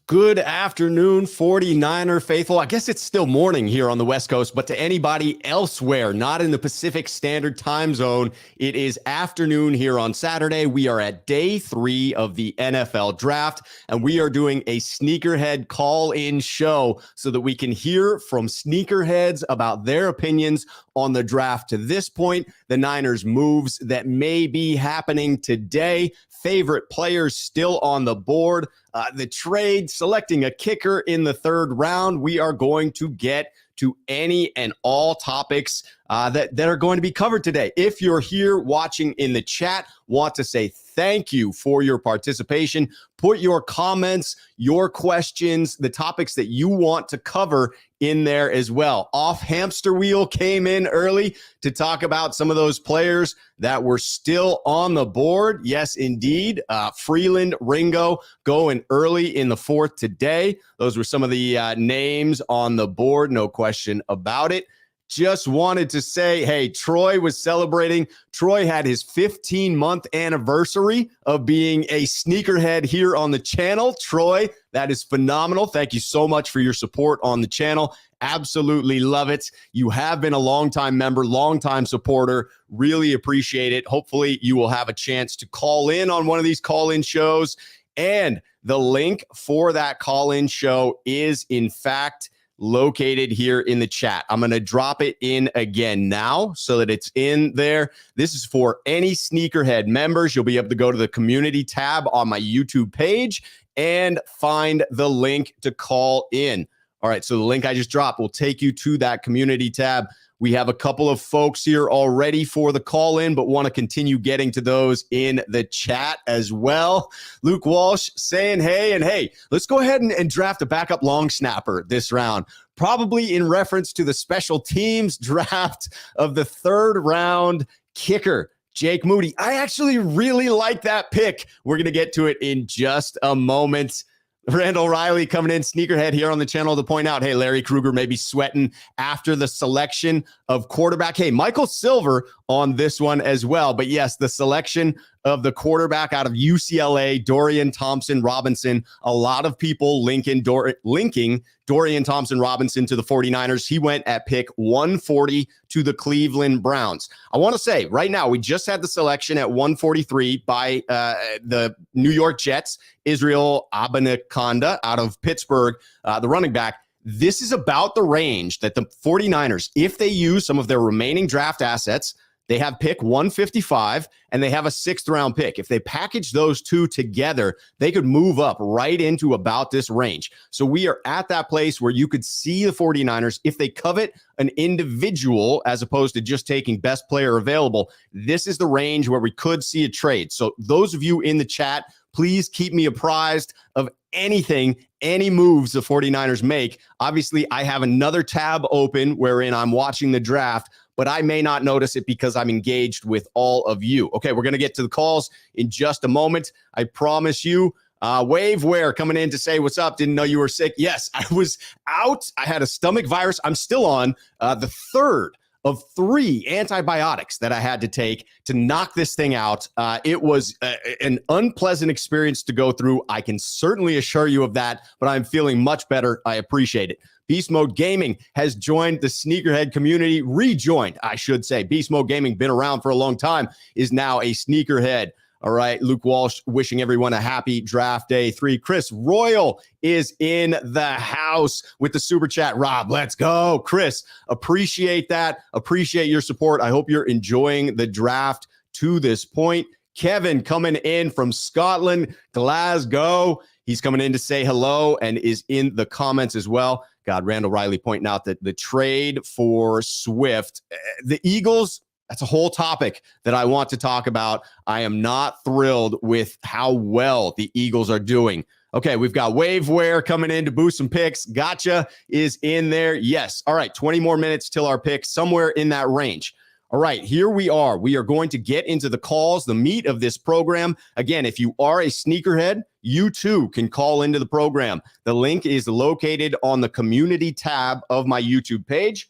Good afternoon, 49er faithful. I guess it's still morning here on the West Coast, but to anybody elsewhere, not in the Pacific Standard Time Zone, it is afternoon here on Saturday. We are at day 3 of the NFL Draft, and we are doing a Sneakerhead call-in show so that we can hear from Sneakerheads about their opinions on the draft to this point, the Niners' moves that may be happening today, favorite players still on the board, the trade, selecting a kicker in the 3rd round. We are going to get to any and all topics that are going to be covered today. If you're here watching in the chat, want to say thank you for your participation. Put your comments, your questions, the topics that you want to cover in there as well. Off Hamster Wheel came in early to talk about some of those players that were still on the board. Yes, indeed. Freeland, Ringo going early in the 4th today. Those were some of the names on the board. No question about it. Just wanted to say, hey, Troy was celebrating. Troy had his 15-month anniversary of being a sneakerhead here on the channel. Troy, that is phenomenal. Thank you so much for your support on the channel. Absolutely love it. You have been a longtime member, longtime supporter. Really appreciate it. Hopefully you will have a chance to call in on one of these call-in shows. And the link for that call-in show is, in fact, located here in the chat. I'm going to drop it in again now so that it's in there. This is for any Sneakerhead members. You'll be able to go to the community tab on my YouTube page and find the link to call in. All right, so the link I just dropped will take you to that community tab. We have a couple of folks here already for the call in, but want to continue getting to those in the chat as well. Luke Walsh saying, hey, let's go ahead and draft a backup long snapper this round, probably in reference to the special teams draft of the 3rd round kicker, Jake Moody. I actually really like that pick. We're going to get to it in just a moment. Randall Riley coming in, Sneakerhead here on the channel to point out, hey, Larry Krueger may be sweating after the selection of quarterback. Hey, Michael Silver on this one as well. But yes, the selection of the quarterback out of UCLA, Dorian Thompson-Robinson. A lot of people linking Dorian Thompson-Robinson to the 49ers. He went at pick 140 to the Cleveland Browns. I want to say right now, we just had the selection at 143 by the New York Jets, Israel Abanikanda out of Pittsburgh, the running back. This is about the range that the 49ers, if they use some of their remaining draft assets, they have pick 155 and they have a 6th round pick. If they package those two together, they could move up right into about this range. So we are at that place where you could see the 49ers, if they covet an individual as opposed to just taking best player available, this is the range where we could see a trade. So those of you in the chat, please keep me apprised of anything, any moves the 49ers make. Obviously, I have another tab open wherein I'm watching the draft, but I may not notice it because I'm engaged with all of you. Okay, we're going to get to the calls in just a moment. I promise you. Waveware coming in to say, what's up? Didn't know you were sick. Yes, I was out. I had a stomach virus. I'm still on the 3rd of 3 antibiotics that I had to take to knock this thing out. It was an unpleasant experience to go through. I can certainly assure you of that, but I'm feeling much better. I appreciate it. Beast Mode Gaming has joined the Sneakerhead community, rejoined, I should say. Beast Mode Gaming, been around for a long time, is now a Sneakerhead. All right, Luke Walsh wishing everyone a happy draft day 3. Chris Royal is in the house with the super chat. Rob, let's go. Chris, appreciate that. Appreciate your support. I hope you're enjoying the draft to this point. Kevin coming in from Scotland, Glasgow. He's coming in to say hello and is in the comments as well. God, Randall Riley pointing out that the trade for Swift, the Eagles, that's a whole topic that I want to talk about. I am not thrilled with how well the Eagles are doing. Okay, we've got Waveware coming in to boost some picks. Gotcha is in there. Yes. All right, 20 more minutes till our pick, somewhere in that range. All right, here we are. We are going to get into the calls, the meat of this program. Again, if you are a sneakerhead, you too can call into the program. The link is located on the community tab of my YouTube page.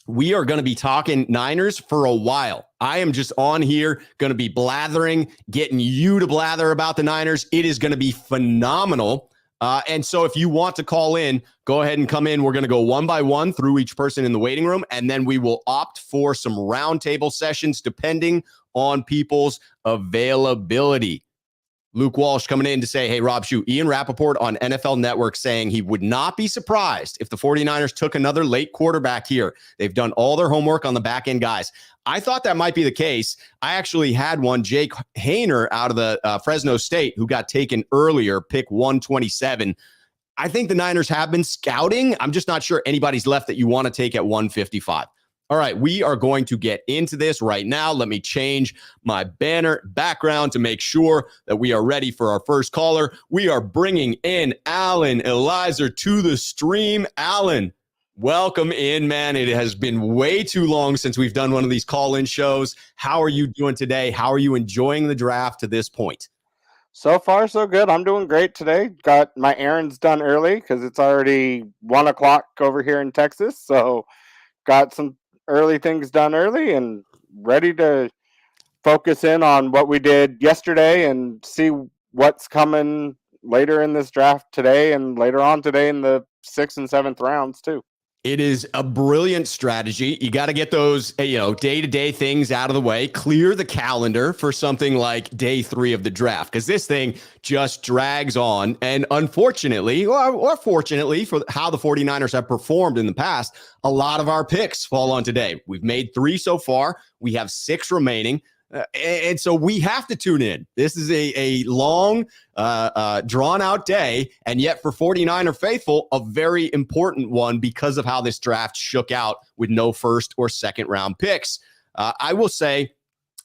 We are going to be talking Niners for a while. I am just on here going to be blathering, getting you to blather about the Niners. It is going to be phenomenal. And so if you want to call in, go ahead and come in. We're going to go one by one through each person in the waiting room, and then we will opt for some roundtable sessions depending on people's availability. Luke Walsh coming in to say, hey, Rob Shue, Ian Rappaport on NFL Network saying he would not be surprised if the 49ers took another late quarterback here. They've done all their homework on the back end guys. I thought that might be the case. I actually had one, Jake Hayner out of the Fresno State, who got taken earlier, pick 127. I think the Niners have been scouting. I'm just not sure anybody's left that you want to take at 155. All right, we are going to get into this right now. Let me change my banner background to make sure that we are ready for our first caller. We are bringing in Alan Elizer to the stream. Alan, welcome in, man. It has been way too long since we've done one of these call-in shows. How are you doing today? How are you enjoying the draft to this point? So far, so good. I'm doing great today. Got my errands done early because it's already 1 o'clock over here in Texas. So got some early things done early and ready to focus in on what we did yesterday and see what's coming later in this draft today and later on today in the 6th and 7th rounds too. It is a brilliant strategy. You got to get those, day-to-day things out of the way, clear the calendar for something like day 3 of the draft, because this thing just drags on. And unfortunately, or fortunately for how the 49ers have performed in the past, a lot of our picks fall on today. We've made 3 so far. We have 6 remaining. And so we have to tune in. This is a long, drawn-out day, and yet for 49er faithful, a very important one because of how this draft shook out with no first or second round picks. I will say,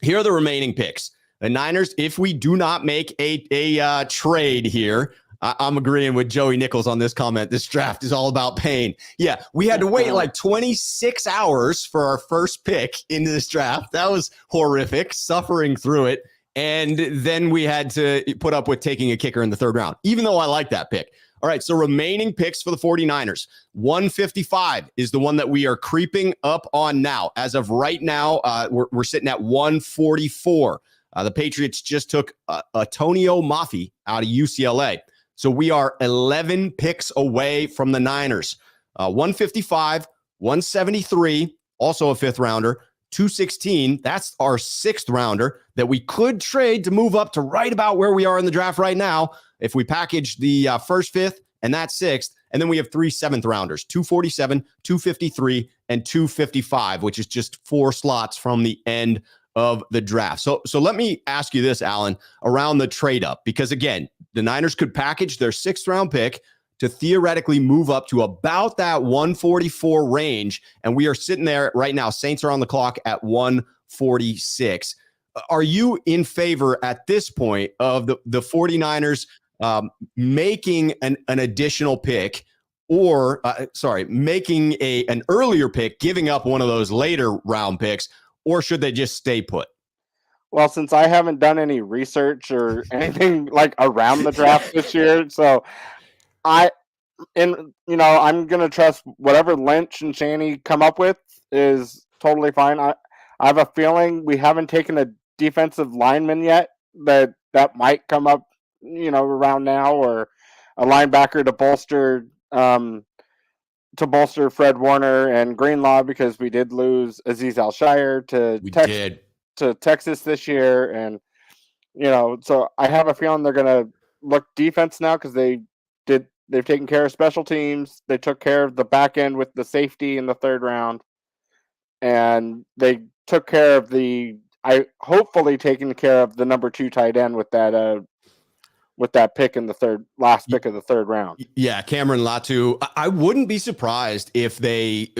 here are the remaining picks. The Niners, if we do not make a trade here, I'm agreeing with Joey Nichols on this comment. This draft is all about pain. Yeah, we had to wait like 26 hours for our first pick into this draft. That was horrific, suffering through it. And then we had to put up with taking a kicker in the 3rd round, even though I like that pick. All right, so remaining picks for the 49ers. 155 is the one that we are creeping up on now. As of right now, we're sitting at 144. The Patriots just took Antonio Mafi out of UCLA. So we are 11 picks away from the Niners. 155, 173, also a 5th rounder, 216. That's our 6th rounder that we could trade to move up to right about where we are in the draft right now if we package the 1st, 5th, and that 6th. And then we have 3 7th rounders, 247, 253, and 255, which is just 4 slots from the end of the draft. So let me ask you this, Alan, around the trade up, because again, the Niners could package their 6th round pick to theoretically move up to about that 144 range. And we are sitting there right now. Saints are on the clock at 146. Are you in favor at this point of the 49ers making an additional pick or making an earlier pick, giving up one of those later round picks, or should they just stay put? Well, since I haven't done any research or anything like around the draft this year, so I'm going to trust whatever Lynch and Shanny come up with is totally fine. I have a feeling we haven't taken a defensive lineman yet that might come up, around now, or a linebacker to bolster Fred Warner and Greenlaw, because we did lose Azeez Al-Shire to Texas this year. And, so I have a feeling they're going to look defense now because they've taken care of special teams. They took care of the back end with the safety in the 3rd round. And they took care of hopefully taking care of the number 2 tight end with that pick in the last pick of the 3rd round. Yeah, Cameron Latu. I wouldn't be surprised if they,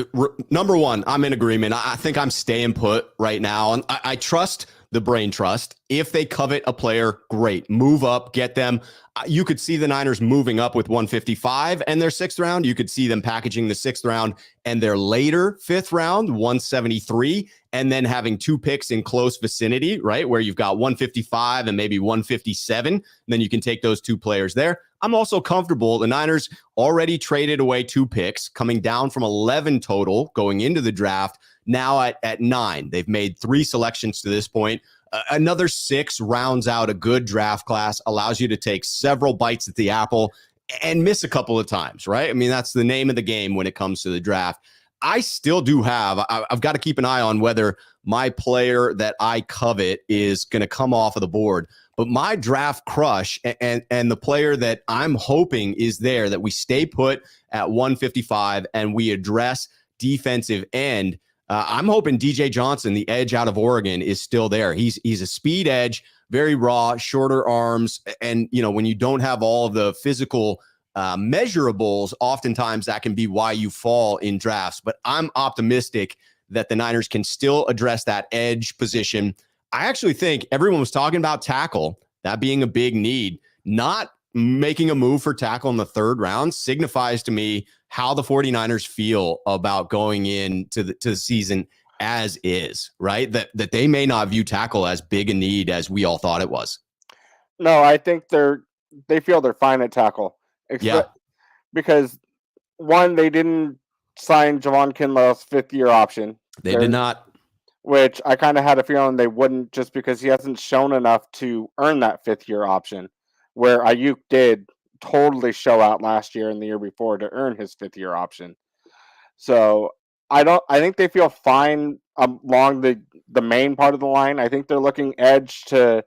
number one, I'm in agreement. I think I'm staying put right now. And I trust the brain trust. If they covet a player, great. Move up, get them. You could see the Niners moving up with 155 and their 6th round. You could see them packaging the 6th round and their later 5th round, 173, and then having 2 picks in close vicinity, right? Where you've got 155 and maybe 157. And then you can take those 2 players there. I'm also comfortable. The Niners already traded away 2 picks, coming down from 11 total going into the draft. Now at 9, they've made 3 selections to this point. Another 6 rounds out a good draft class, allows you to take several bites at the apple and miss a couple of times, right? I mean, that's the name of the game when it comes to the draft. I still do I've got to keep an eye on whether my player that I covet is going to come off of the board. But my draft crush and the player that I'm hoping is there, that we stay put at 155 and we address defensive end. I'm hoping DJ Johnson, the edge out of Oregon, is still there. He's a speed edge, very raw, shorter arms. And, when you don't have all of the physical measurables, oftentimes that can be why you fall in drafts. But I'm optimistic that the Niners can still address that edge position. I actually think everyone was talking about tackle, that being a big need. Not making a move for tackle in the third round signifies to me how the 49ers feel about going into the season as is, right? That they may not view tackle as big a need as we all thought it was. No, I think they feel they're fine at tackle. Yeah. Because, one, they didn't sign Javon Kinlaw's fifth-year option. They did not. Which I kind of had a feeling they wouldn't, just because he hasn't shown enough to earn that fifth-year option, where Ayuk did totally show out last year and the year before to earn his fifth-year option. So I think they feel fine along the main part of the line. I think they're looking edge to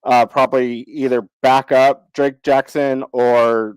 probably either back up Drake Jackson or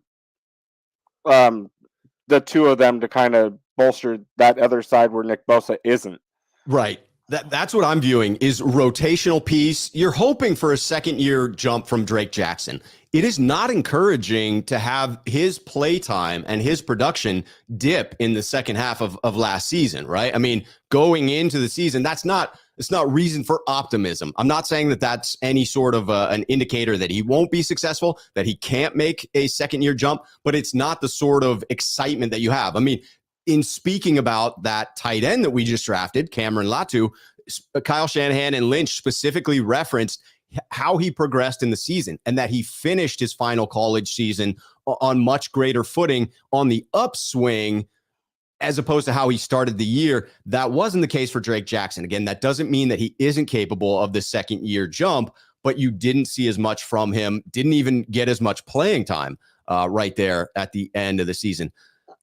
the two of them to kind of bolster that other side where Nick Bosa isn't. Right. That's what I'm viewing is rotational piece. You're hoping for a second-year jump from Drake Jackson. It is not encouraging to have his play time and his production dip in the second half of last season, right? I mean, going into the season, it's not reason for optimism. I'm not saying that that's any sort of an indicator that he won't be successful, that he can't make a second-year jump, but it's not the sort of excitement that you have. I mean, in speaking about that tight end that we just drafted, Cameron Latu, Kyle Shanahan and Lynch specifically referenced how he progressed in the season and that he finished his final college season on much greater footing on the upswing as opposed to how he started the year. That wasn't the case for Drake Jackson. Again, that doesn't mean that he isn't capable of the second year jump, but you didn't see as much from him, didn't even get as much playing time right there at the end of the season.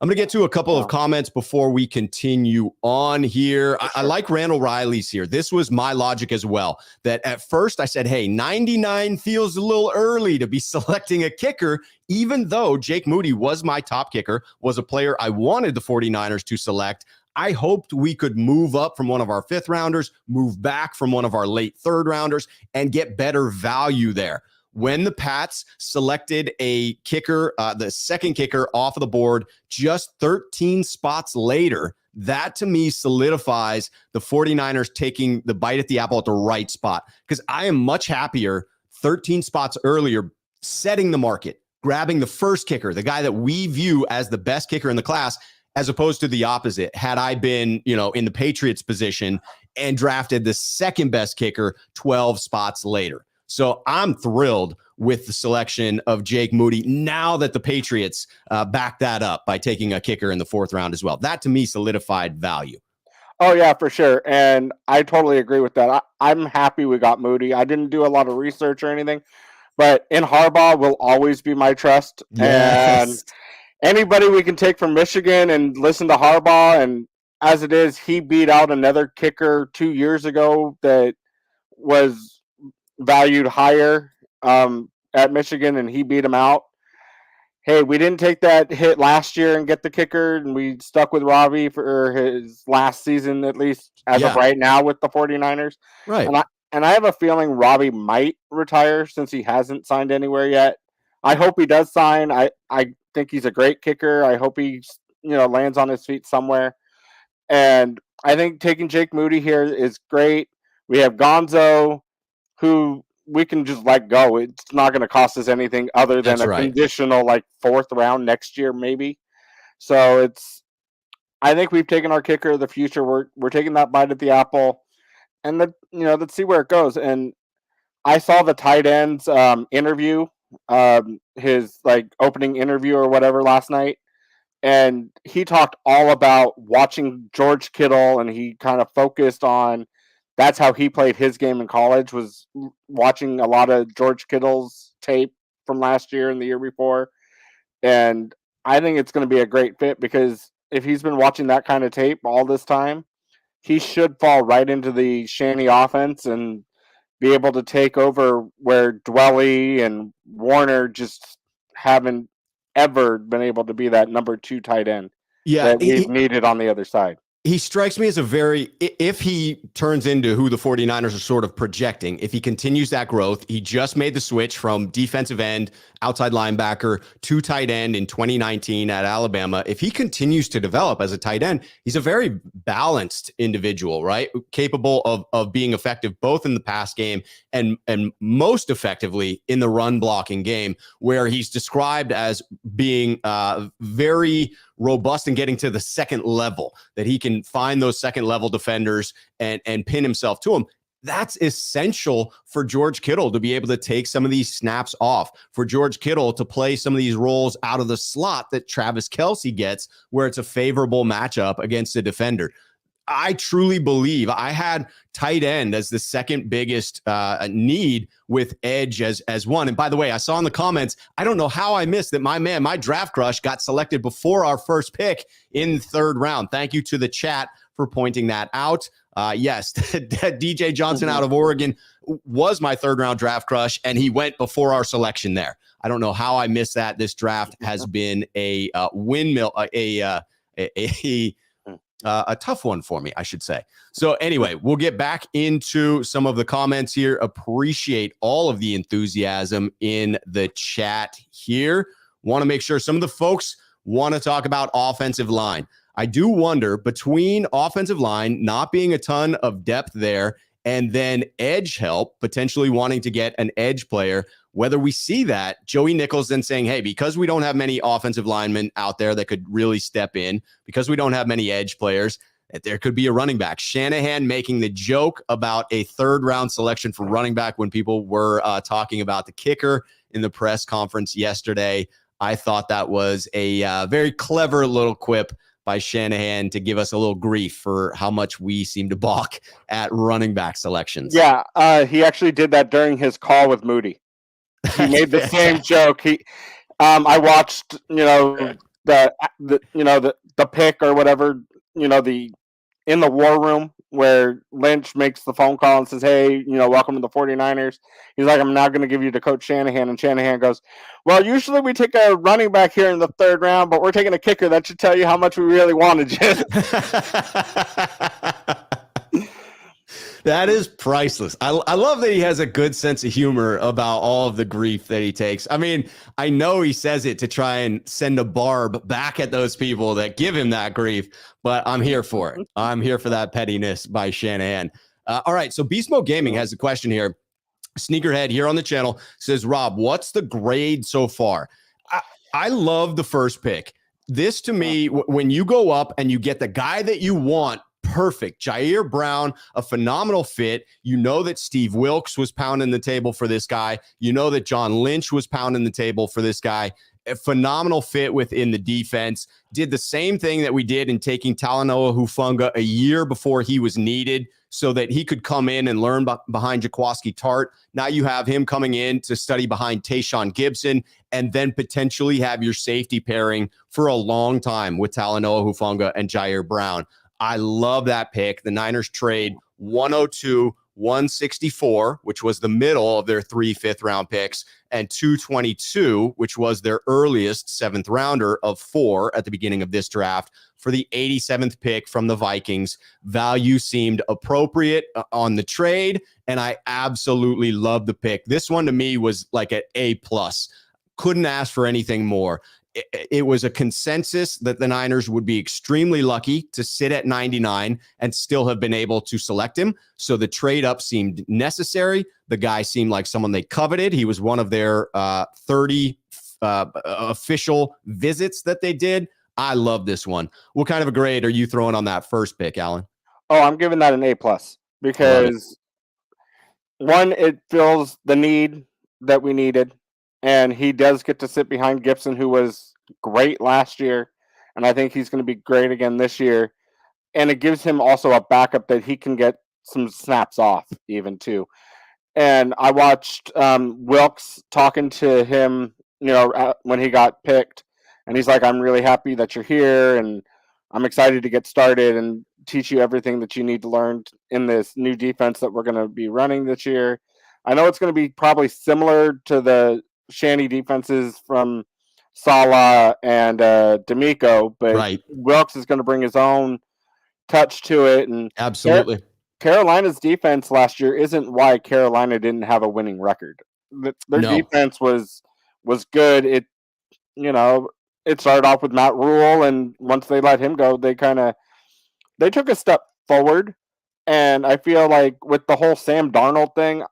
I'm going to get to a couple of comments before we continue on here. I like Randall Riley's here. This was my logic as well, that at first I said, hey, 99 feels a little early to be selecting a kicker, even though Jake Moody was my top kicker, was a player I wanted the 49ers to select. I hoped we could move up from one of our fifth rounders, move back from one of our late third rounders, and get better value there. When the Pats selected a kicker, the second kicker off of the board, just 13 spots later, that to me solidifies the 49ers taking the bite at the apple at the right spot. Because I am much happier 13 spots earlier, setting the market, grabbing the first kicker, the guy that we view as the best kicker in the class, as opposed to the opposite. Had I been, in the Patriots position and drafted the second best kicker 12 spots later. So I'm thrilled with the selection of Jake Moody now that the Patriots backed that up by taking a kicker in the fourth round as well. That to me solidified value. Oh, yeah, for sure. And I totally agree with that. I'm happy we got Moody. I didn't do a lot of research or anything, but in Harbaugh will always be my trust. Yes. And anybody we can take from Michigan and listen to Harbaugh, and as it is, he beat out another kicker 2 years ago that was valued higher at Michigan, and he beat him out. Hey, we didn't take that hit last year and get the kicker, and we stuck with Robbie for his last season, at least as of right now with the 49ers. Right. And I have a feeling Robbie might retire since he hasn't signed anywhere yet. I hope he does sign. I think he's a great kicker. I hope he lands on his feet somewhere. And I think taking Jake Moody here is great. We have Gonzo, who we can just let go. It's not going to cost us anything other than conditional fourth round next year, maybe. So I think we've taken our kicker of the future. We're taking that bite at the apple, and let's see where it goes. And I saw the tight ends interview, his opening interview or whatever last night, and he talked all about watching George Kittle, and he kind of focused on. That's how he played his game in college, was watching a lot of George Kittle's tape from last year and the year before. And I think it's going to be a great fit because if he's been watching that kind of tape all this time, he should fall right into the Shanny offense and be able to take over where Dwelly and Warner just haven't ever been able to be that number 2 tight end that we've needed on the other side. He strikes me as if he turns into who the 49ers are sort of projecting, if he continues that growth, he just made the switch from defensive end, outside linebacker to tight end in 2019 at Alabama. If he continues to develop as a tight end, he's a very balanced individual, right? Capable of being effective both in the pass game and most effectively in the run blocking game, where he's described as being very robust in getting to the second level, that he can find those second level defenders and pin himself to them. That's essential for George Kittle to be able to take some of these snaps off, for George Kittle to play some of these roles out of the slot that Travis Kelce gets, where it's a favorable matchup against a defender. I truly believe I had tight end as the second biggest need, with edge as one. And by the way, I saw in the comments, I don't know how I missed that my draft crush got selected before our first pick in the third round. Thank you to the chat for pointing that out. Yes, DJ Johnson out of Oregon was my third round draft crush, and he went before our selection there. I don't know how I missed that. This draft has been a windmill, a tough one for me, I should say. So anyway, we'll get back into some of the comments here. Appreciate all of the enthusiasm in the chat here. Want to make sure some of the folks want to talk about offensive line. I do wonder, between offensive line not being a ton of depth there and then edge help, potentially wanting to get an edge player, whether we see that Joey Nichols then saying, hey, because we don't have many offensive linemen out there that could really step in, because we don't have many edge players, that there could be a running back. Shanahan making the joke about a third round selection for running back when people were talking about the kicker in the press conference yesterday. I thought that was a very clever little quip by Shanahan to give us a little grief for how much we seem to balk at running back selections. Yeah, he actually did that during his call with Moody. He made the same joke. I watched, the pick or whatever, the in the war room where Lynch makes the phone call and says, hey, welcome to the 49ers. He's like, I'm now going to give you to Coach Shanahan. And Shanahan goes, well, usually we take a running back here in the third round, but we're taking a kicker. That should tell you how much we really wanted you. That is priceless. I love that he has a good sense of humor about all of the grief that he takes. I mean, I know he says it to try and send a barb back at those people that give him that grief, but I'm here for it. I'm here for that pettiness by Shanahan. All right, so Beast Mode Gaming has a question here. Sneakerhead here on the channel says, Rob, what's the grade so far? I love the first pick. This, to me, when you go up and you get the guy that you want, perfect. Ji'Ayir Brown, a phenomenal fit. You know that Steve Wilkes was pounding the table for this guy. You know that John Lynch was pounding the table for this guy. A phenomenal fit within the defense. Did the same thing that we did in taking Talanoa Hufanga a year before he was needed so that he could come in and learn behind Jaquiski Tart. Now you have him coming in to study behind Tayshaun Gibson and then potentially have your safety pairing for a long time with Talanoa Hufanga and Ji'Ayir Brown. I love that pick. The Niners trade 102, 164, which was the middle of their 3 fifth-round picks, and 222, which was their earliest seventh-rounder of 4 at the beginning of this draft, for the 87th pick from the Vikings. Value seemed appropriate on the trade, and I absolutely love the pick. This one to me was like an A+. Couldn't ask for anything more. It was a consensus that the Niners would be extremely lucky to sit at 99 and still have been able to select him. So the trade up seemed necessary. The guy seemed like someone they coveted. He was one of their 30 official visits that they did. I love this one. What kind of a grade are you throwing on that first pick, Alan? Oh, I'm giving that an A+, because one, it fills the need that we needed. And he does get to sit behind Gibson, who was great last year. And I think he's going to be great again this year. And it gives him also a backup that he can get some snaps off even too. And I watched Wilkes talking to him, when he got picked. And he's like, I'm really happy that you're here, and I'm excited to get started and teach you everything that you need to learn in this new defense that we're going to be running this year. I know it's going to be probably similar to the Shanny defenses from Salah and D'Amico, but Right. Wilkes is going to bring his own touch to it. And Absolutely. Carolina's defense last year isn't why Carolina didn't have a winning record. Their defense was good. It started off with Matt Rule, and once they let him go, they took a step forward. And I feel like with the whole Sam Darnold thing,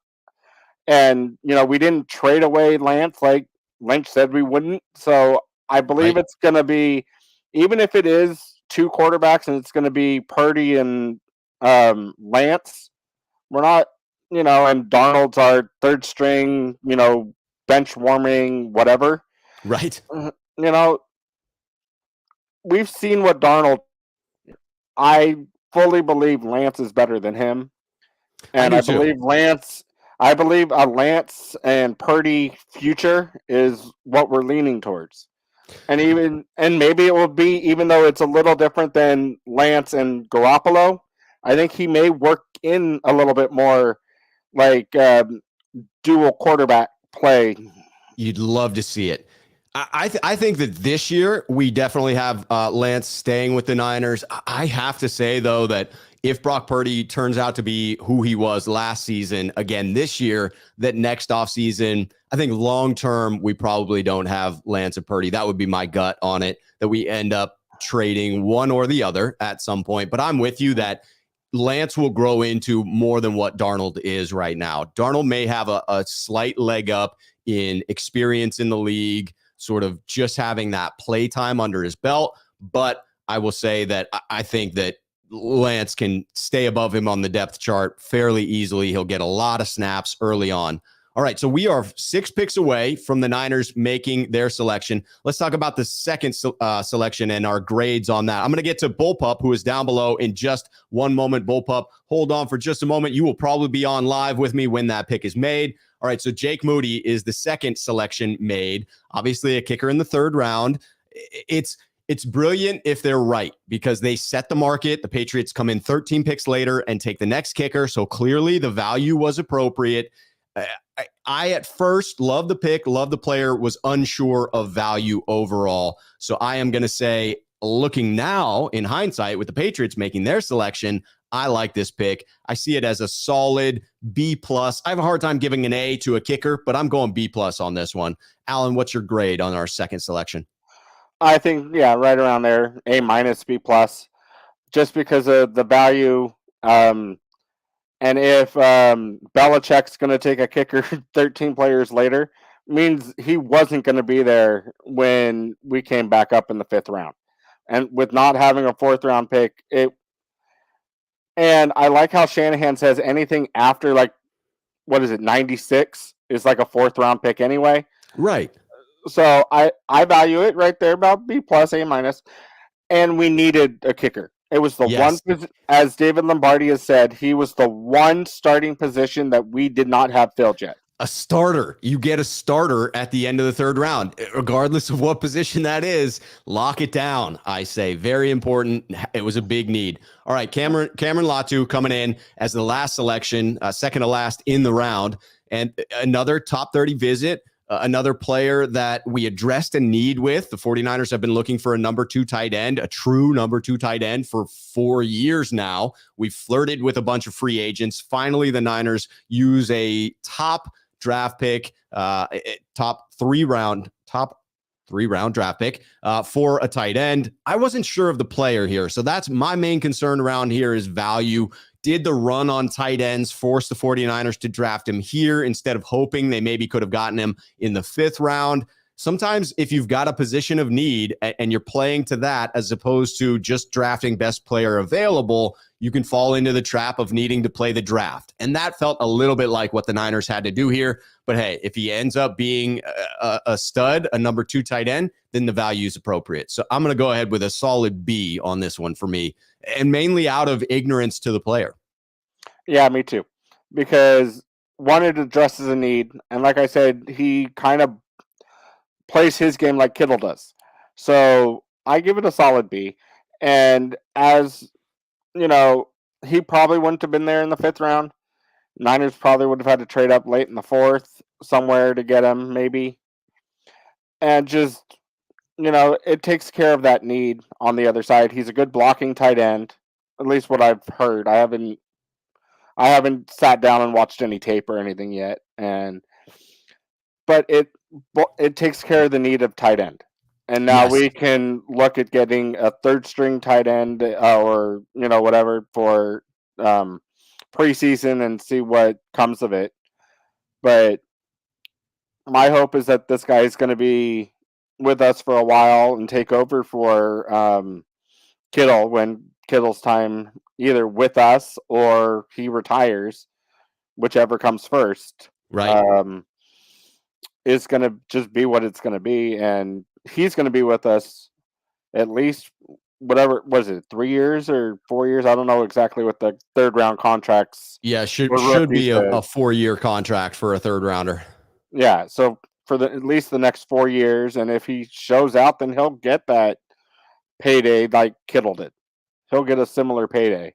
and we didn't trade away Lance like Lynch said we wouldn't. So I believe it's going to be, even if it is two quarterbacks and it's going to be Purdy and Lance, we're not, and Darnold's our third string, bench warming, whatever. Right. We've seen what Darnold. I fully believe Lance is better than him, and I believe a Lance and Purdy future is what we're leaning towards. And maybe it will be, even though it's a little different than Lance and Garoppolo, I think he may work in a little bit more like dual quarterback play. You'd love to see it. I think that this year we definitely have Lance staying with the Niners. I have to say, though, that if Brock Purdy turns out to be who he was last season, again this year, that next offseason, I think long-term, we probably don't have Lance and Purdy. That would be my gut on it, that we end up trading one or the other at some point. But I'm with you that Lance will grow into more than what Darnold is right now. Darnold may have a slight leg up in experience in the league, sort of just having that play time under his belt. But I will say that I think that Lance can stay above him on the depth chart fairly easily. He'll get a lot of snaps early on. All right, so we are 6 picks away from the Niners making their selection. Let's talk about the second selection and our grades on that. I'm going to get to Bullpup, who is down below, in just one moment. Bullpup, hold on for just a moment. You will probably be on live with me when that pick is made. All right, so Jake Moody is the second selection made. Obviously, a kicker in the third round. It's brilliant if they're right, because they set the market. The Patriots come in 13 picks later and take the next kicker, so clearly the value was appropriate. I at first love the pick, love the player, was unsure of value overall. So I am going to say, looking now in hindsight with the Patriots making their selection, I like this pick. I see it as a solid B+. I have a hard time giving an A to a kicker, but I'm going B+ on this one. Alan, what's your grade on our second selection? I think, right around there, A-, B+, just because of the value. And if Belichick's going to take a kicker 13 players later, means he wasn't going to be there when we came back up in the 5th round. And with not having a 4th round pick, and I like how Shanahan says anything after 96 is like a 4th round pick anyway. Right. So I value it right there, about B+, A-. And we needed a kicker. It was the one, as David Lombardi has said, he was the one starting position that we did not have filled yet. A starter. You get a starter at the end of the 3rd round, regardless of what position that is. Lock it down, I say. Very important. It was a big need. All right, Cameron Latu coming in as the last selection, second to last in the round, and another top 30 visit. Another player that we addressed a need with. The 49ers have been looking for a number 2 tight end, a true number 2 tight end for 4 years now. We've flirted with a bunch of free agents. Finally, the Niners use a top draft pick, top three round draft pick for a tight end. I wasn't sure of the player here. So that's my main concern around here is value. Did the run on tight ends force the 49ers to draft him here instead of hoping they maybe could have gotten him in the 5th round? Sometimes if you've got a position of need and you're playing to that as opposed to just drafting best player available, you can fall into the trap of needing to play the draft. And that felt a little bit like what the Niners had to do here. But hey, if he ends up being a stud, a number 2 tight end, then the value is appropriate. So I'm going to go ahead with a solid B on this one for me, and mainly out of ignorance to the player. Yeah, me too. Because one, it addresses a need. And like I said, he kind of plays his game like Kittle does. So I give it a solid B. And as you know, he probably wouldn't have been there in the 5th round. Niners probably would have had to trade up late in the 4th somewhere to get him, maybe. And just, it takes care of that need on the other side. He's a good blocking tight end, at least what I've heard. I haven't sat down and watched any tape or anything yet, but it takes care of the need of tight end. And now Yes. we can look at getting a 3rd string tight end or whatever for preseason and see what comes of it. But my hope is that this guy is going to be with us for a while and take over for Kittle when Kittle's time either with us or he retires, whichever comes first. Right. Is going to just be what it's going to be, and he's going to be with us at least whatever was it 3 years or 4 years. I don't know exactly what the 3rd round contracts. Yeah, should be a 4-year contract for a 3rd rounder. Yeah, so for at least the next 4 years, and if he shows out, then he'll get that payday like Kittle did. He'll get a similar payday.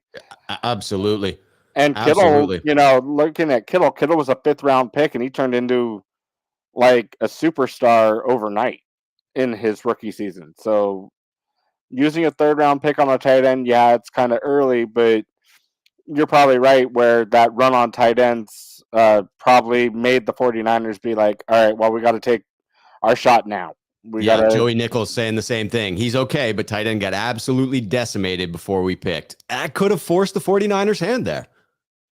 Absolutely. And Kittle, looking at Kittle was a 5th round pick, and he turned into like a superstar overnight in his rookie season. So using a 3rd round pick on a tight end, yeah, it's kind of early, but you're probably right where that run on tight ends probably made the 49ers be like, all right, well, we got to take our shot now. Joey Nichols saying the same thing. He's okay, but tight end got absolutely decimated before we picked. That could have forced the 49ers' hand there.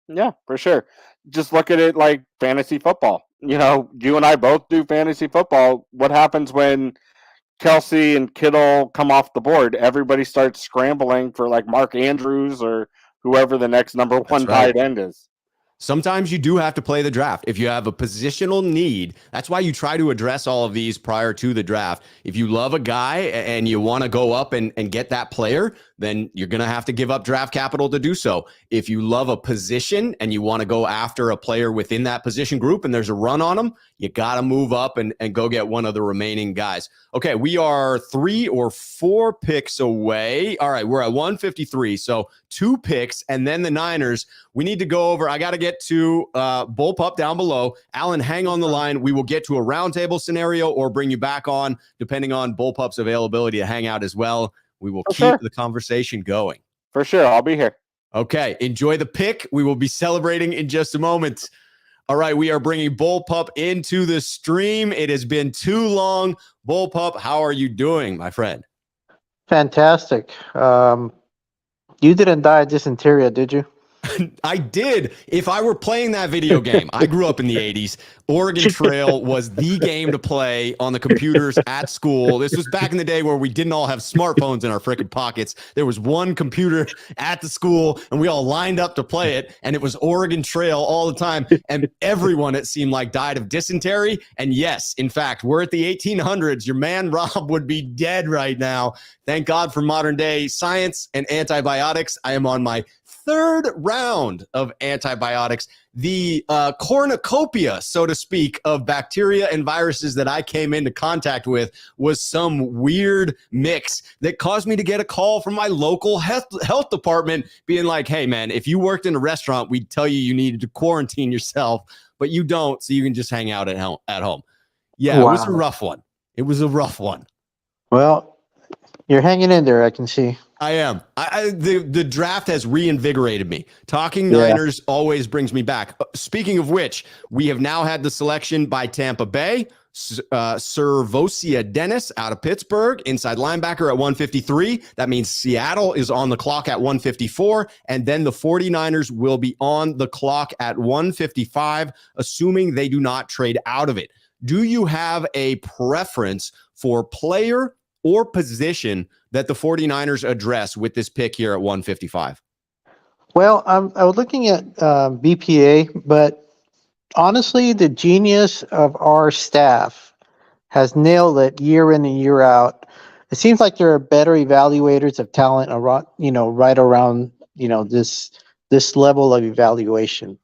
Yeah, for sure. Just look at it like fantasy football. You and I both do fantasy football. What happens when Kelsey and Kittle come off the board? Everybody starts scrambling for like Mark Andrews or whoever the next number one tight end is. Sometimes you do have to play the draft. If you have a positional need, that's why you try to address all of these prior to the draft. If you love a guy and you want to go up and get that player, then you're going to have to give up draft capital to do so. If you love a position and you want to go after a player within that position group and there's a run on them, you got to move up and go get one of the remaining guys. Okay, we are 3 or 4 picks away. All right, we're at 153. So 2 picks and then the Niners. We need to go over. I got to get to Bullpup down below. Alan, hang on the line. We will get to a roundtable scenario or bring you back on, depending on Bullpup's availability to hang out as well. We will keep the conversation going. For sure. I'll be here. Okay. Enjoy the pick. We will be celebrating in just a moment. All right. We are bringing Bullpup into the stream. It has been too long. Bullpup, how are you doing, my friend? Fantastic. You didn't die of dysentery, did you? I did. If I were playing that video game, I grew up in the 80s. Oregon Trail was the game to play on the computers at school. This was back in the day where we didn't all have smartphones in our freaking pockets. There was one computer at the school and we all lined up to play it. And it was Oregon Trail all the time. And everyone, it seemed like, died of dysentery. And yes, in fact, we're at the 1800s. Your man Rob would be dead right now. Thank God for modern day science and antibiotics. I am on my 3rd round of antibiotics. The cornucopia, so to speak, of bacteria and viruses that I came into contact with was some weird mix that caused me to get a call from my local health department being like, hey, man, if you worked in a restaurant, we'd tell you needed to quarantine yourself, but you don't, so you can just hang out at home. Yeah, wow. It was a rough one. It was a rough one. Well, you're hanging in there, I can see. I am. The draft has reinvigorated me. Talking Niners always brings me back. Speaking of which, we have now had the selection by Tampa Bay. Servosia Dennis out of Pittsburgh, inside linebacker at 153. That means Seattle is on the clock at 154. And then the 49ers will be on the clock at 155, assuming they do not trade out of it. Do you have a preference for player or position that the 49ers address with this pick here at 155? Well, I was looking at BPA, but honestly, the genius of our staff has nailed it year in and year out. It seems like there are better evaluators of talent around, right around, this this level of evaluation.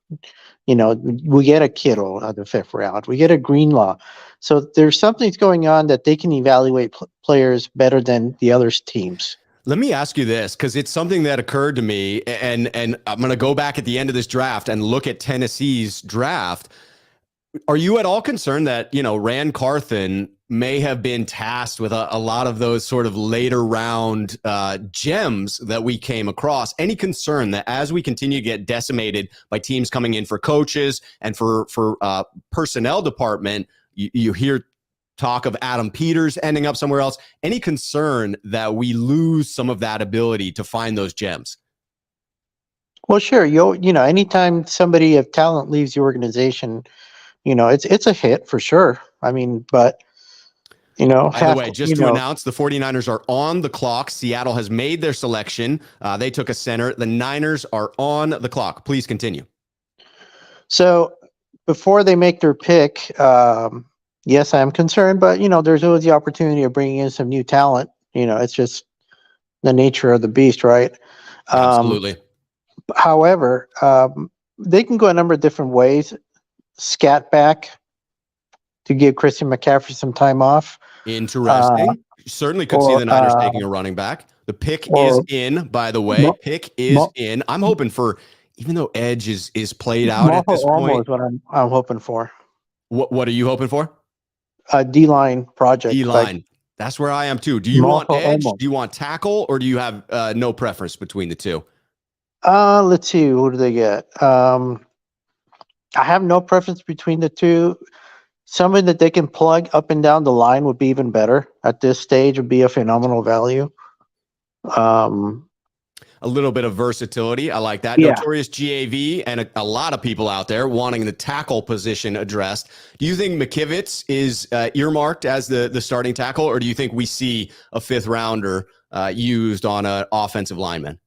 We get a Kittle on the 5th round. We get a Greenlaw. So there's something's going on that they can evaluate players better than the other teams. Let me ask you this, because it's something that occurred to me, and I'm going to go back at the end of this draft and look at Tennessee's draft. Are you at all concerned that, Rand Carthen may have been tasked with a lot of those sort of later round gems that we came across? Any concern that as we continue to get decimated by teams coming in for coaches and for personnel department, you hear talk of Adam Peters ending up somewhere else. Any concern that we lose some of that ability to find those gems? Well, sure. Anytime somebody of talent leaves the organization, it's a hit for sure. I mean, but by the way, just to announce, the 49ers are on the clock. Seattle has made their selection. They took a center. The Niners are on the clock. Please continue. So before they make their pick, yes, I am concerned, but there's always the opportunity of bringing in some new talent. It's just the nature of the beast, right? Absolutely. However, they can go a number of different ways. Scat back to give Christian McCaffrey some time off. Interesting. Certainly could see the Niners taking a running back. The pick is in, by the way. Pick is in. I'm hoping for, even though Edge is played out at this point. Is what I'm hoping for. What are you hoping for? A D-line project. D-line. That's where I am too. Do you want edge? Do you want tackle? Or do you have no preference between the two? Let's see. Who do they get? I have no preference between the two. Somebody that they can plug up and down the line would be even better. At this stage would be a phenomenal value. A little bit of versatility. I like that. Yeah. Notorious GAV and a lot of people out there wanting the tackle position addressed. Do you think McKivitz is earmarked as the starting tackle, or do you think we see a 5th rounder used on an offensive lineman?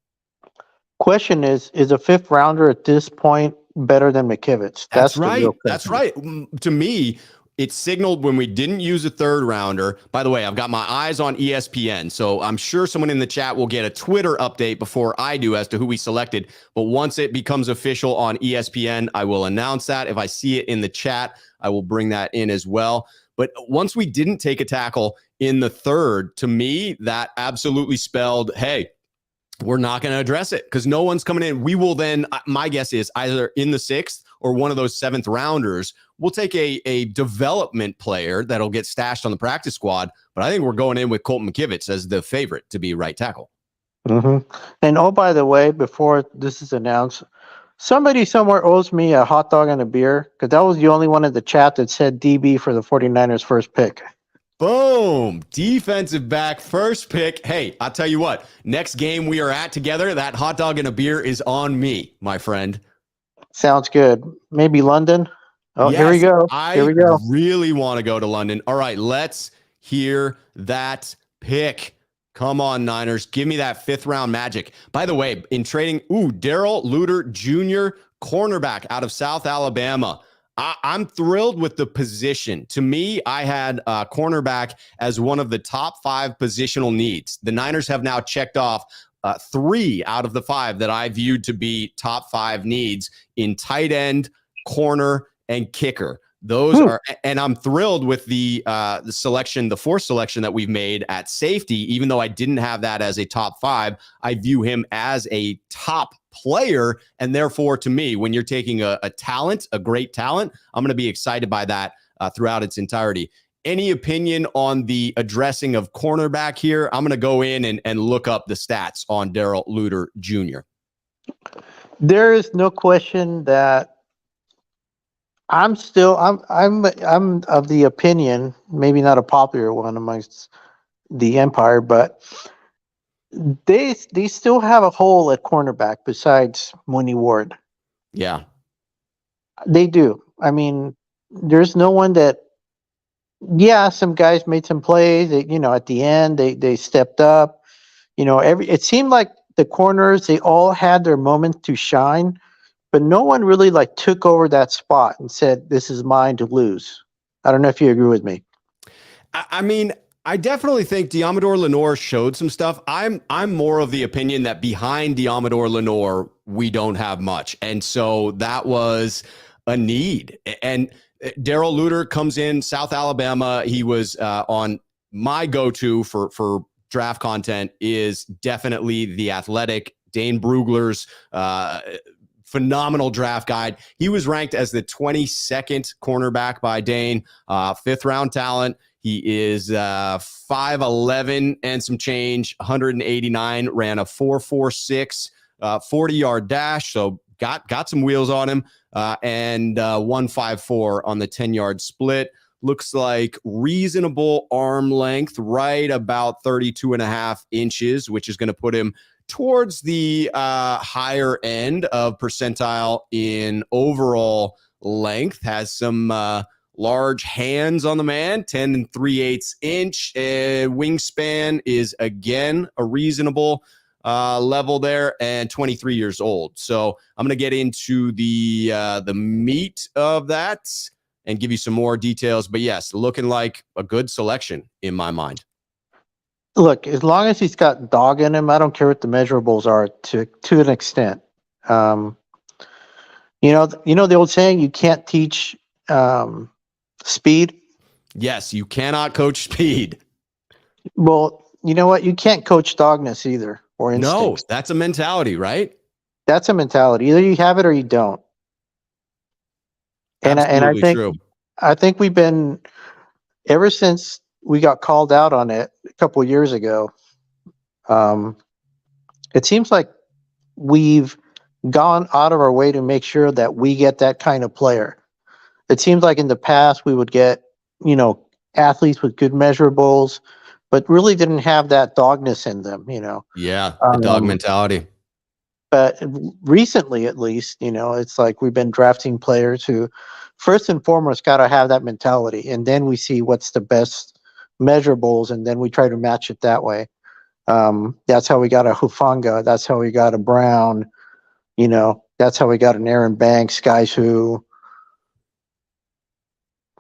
Question is a 5th rounder at this point better than McKivitz? That's right. That's right. To me, it signaled when we didn't use a 3rd rounder. By the way, I've got my eyes on ESPN, so I'm sure someone in the chat will get a Twitter update before I do as to who we selected. But once it becomes official on ESPN, I will announce that. If I see it in the chat, I will bring that in as well. But once we didn't take a tackle in the 3rd, to me, that absolutely spelled, hey, we're not going to address it because no one's coming in. We will then, my guess is either in the 6th or one of those 7th rounders, we'll take a development player that'll get stashed on the practice squad. But I think we're going in with Colton McKivitz as the favorite to be right tackle. Mm-hmm. And oh, by the way, before this is announced, somebody somewhere owes me a hot dog and a beer because that was the only one in the chat that said DB for the 49ers first pick. Boom. Defensive back, first pick. Hey, I'll tell you what, next game we are at together, that hot dog and a beer is on me, my friend. Sounds good. Maybe London. Oh, yes, here we go. Here we go. Really want to go to London. All right, let's hear that pick. Come on, Niners. Give me that 5th round magic. By the way, in trading, Daryl Luter Jr., cornerback out of South Alabama. I'm thrilled with the position. To me, I had cornerback as one of the top 5 positional needs. The Niners have now checked off 3 out of the 5 that I viewed to be top 5 needs in tight end, corner, and kicker. Those are, and I'm thrilled with the selection, the 4th selection that we've made at safety. Even though I didn't have that as a top 5, I view him as a top player, and therefore, to me, when you're taking a talent, a great talent, I'm going to be excited by that throughout its entirety. Any opinion on the addressing of cornerback here? I'm going to go in and look up the stats on Daryl Luter Jr. There is no question that I'm of the opinion, maybe not a popular one amongst the Empire, but they still have a hole at cornerback besides Mooney Ward. Yeah. They do. I mean, there's no one that, some guys made some plays. They, at the end, they stepped up. It seemed like the corners, they all had their moment to shine, but no one really took over that spot and said, this is mine to lose. I don't know if you agree with me. I mean, I definitely think Diamador Lenore showed some stuff. I'm more of the opinion that behind Diamador Lenore, we don't have much. And so that was a need. And Daryl Luter comes in, South Alabama. He was on my go-to for draft content is definitely The Athletic, Dane Brugler's phenomenal draft guide. He was ranked as the 22nd cornerback by Dane, fifth round talent. He is 5'11 and some change, 189, ran a 4.46, 40-yard dash. So got some wheels on him, and 1.54 on the 10-yard split. Looks like reasonable arm length, right about 32 and a half inches, which is going to put him towards the higher end of percentile in overall length. Has some large hands on the man, 10 3/8 inch. Wingspan is, again, a reasonable level there, and 23 years old. So I'm going to get into the meat of that and give you some more details. But yes, looking like a good selection in my mind. Look, as long as he's got dog in him, I don't care what the measurables are to an extent. You know the old saying, you can't teach speed. Yes, you cannot coach speed. Well, you know what? You can't coach dogness either, or instincts. No, that's a mentality, right? That's a mentality. Either you have it or you don't. And I think we've been, ever since we got called out on it a couple of years ago. It seems like we've gone out of our way to make sure that we get that kind of player. It seems like in the past we would get, athletes with good measurables, but really didn't have that dogness in them, Yeah, the dog mentality. But recently, at least, it's like we've been drafting players who, first and foremost, got to have that mentality. And then we see what's the best measurables, and then we try to match it that way. That's how we got a Hufanga. That's how we got a Brown. That's how we got an Aaron Banks, guys who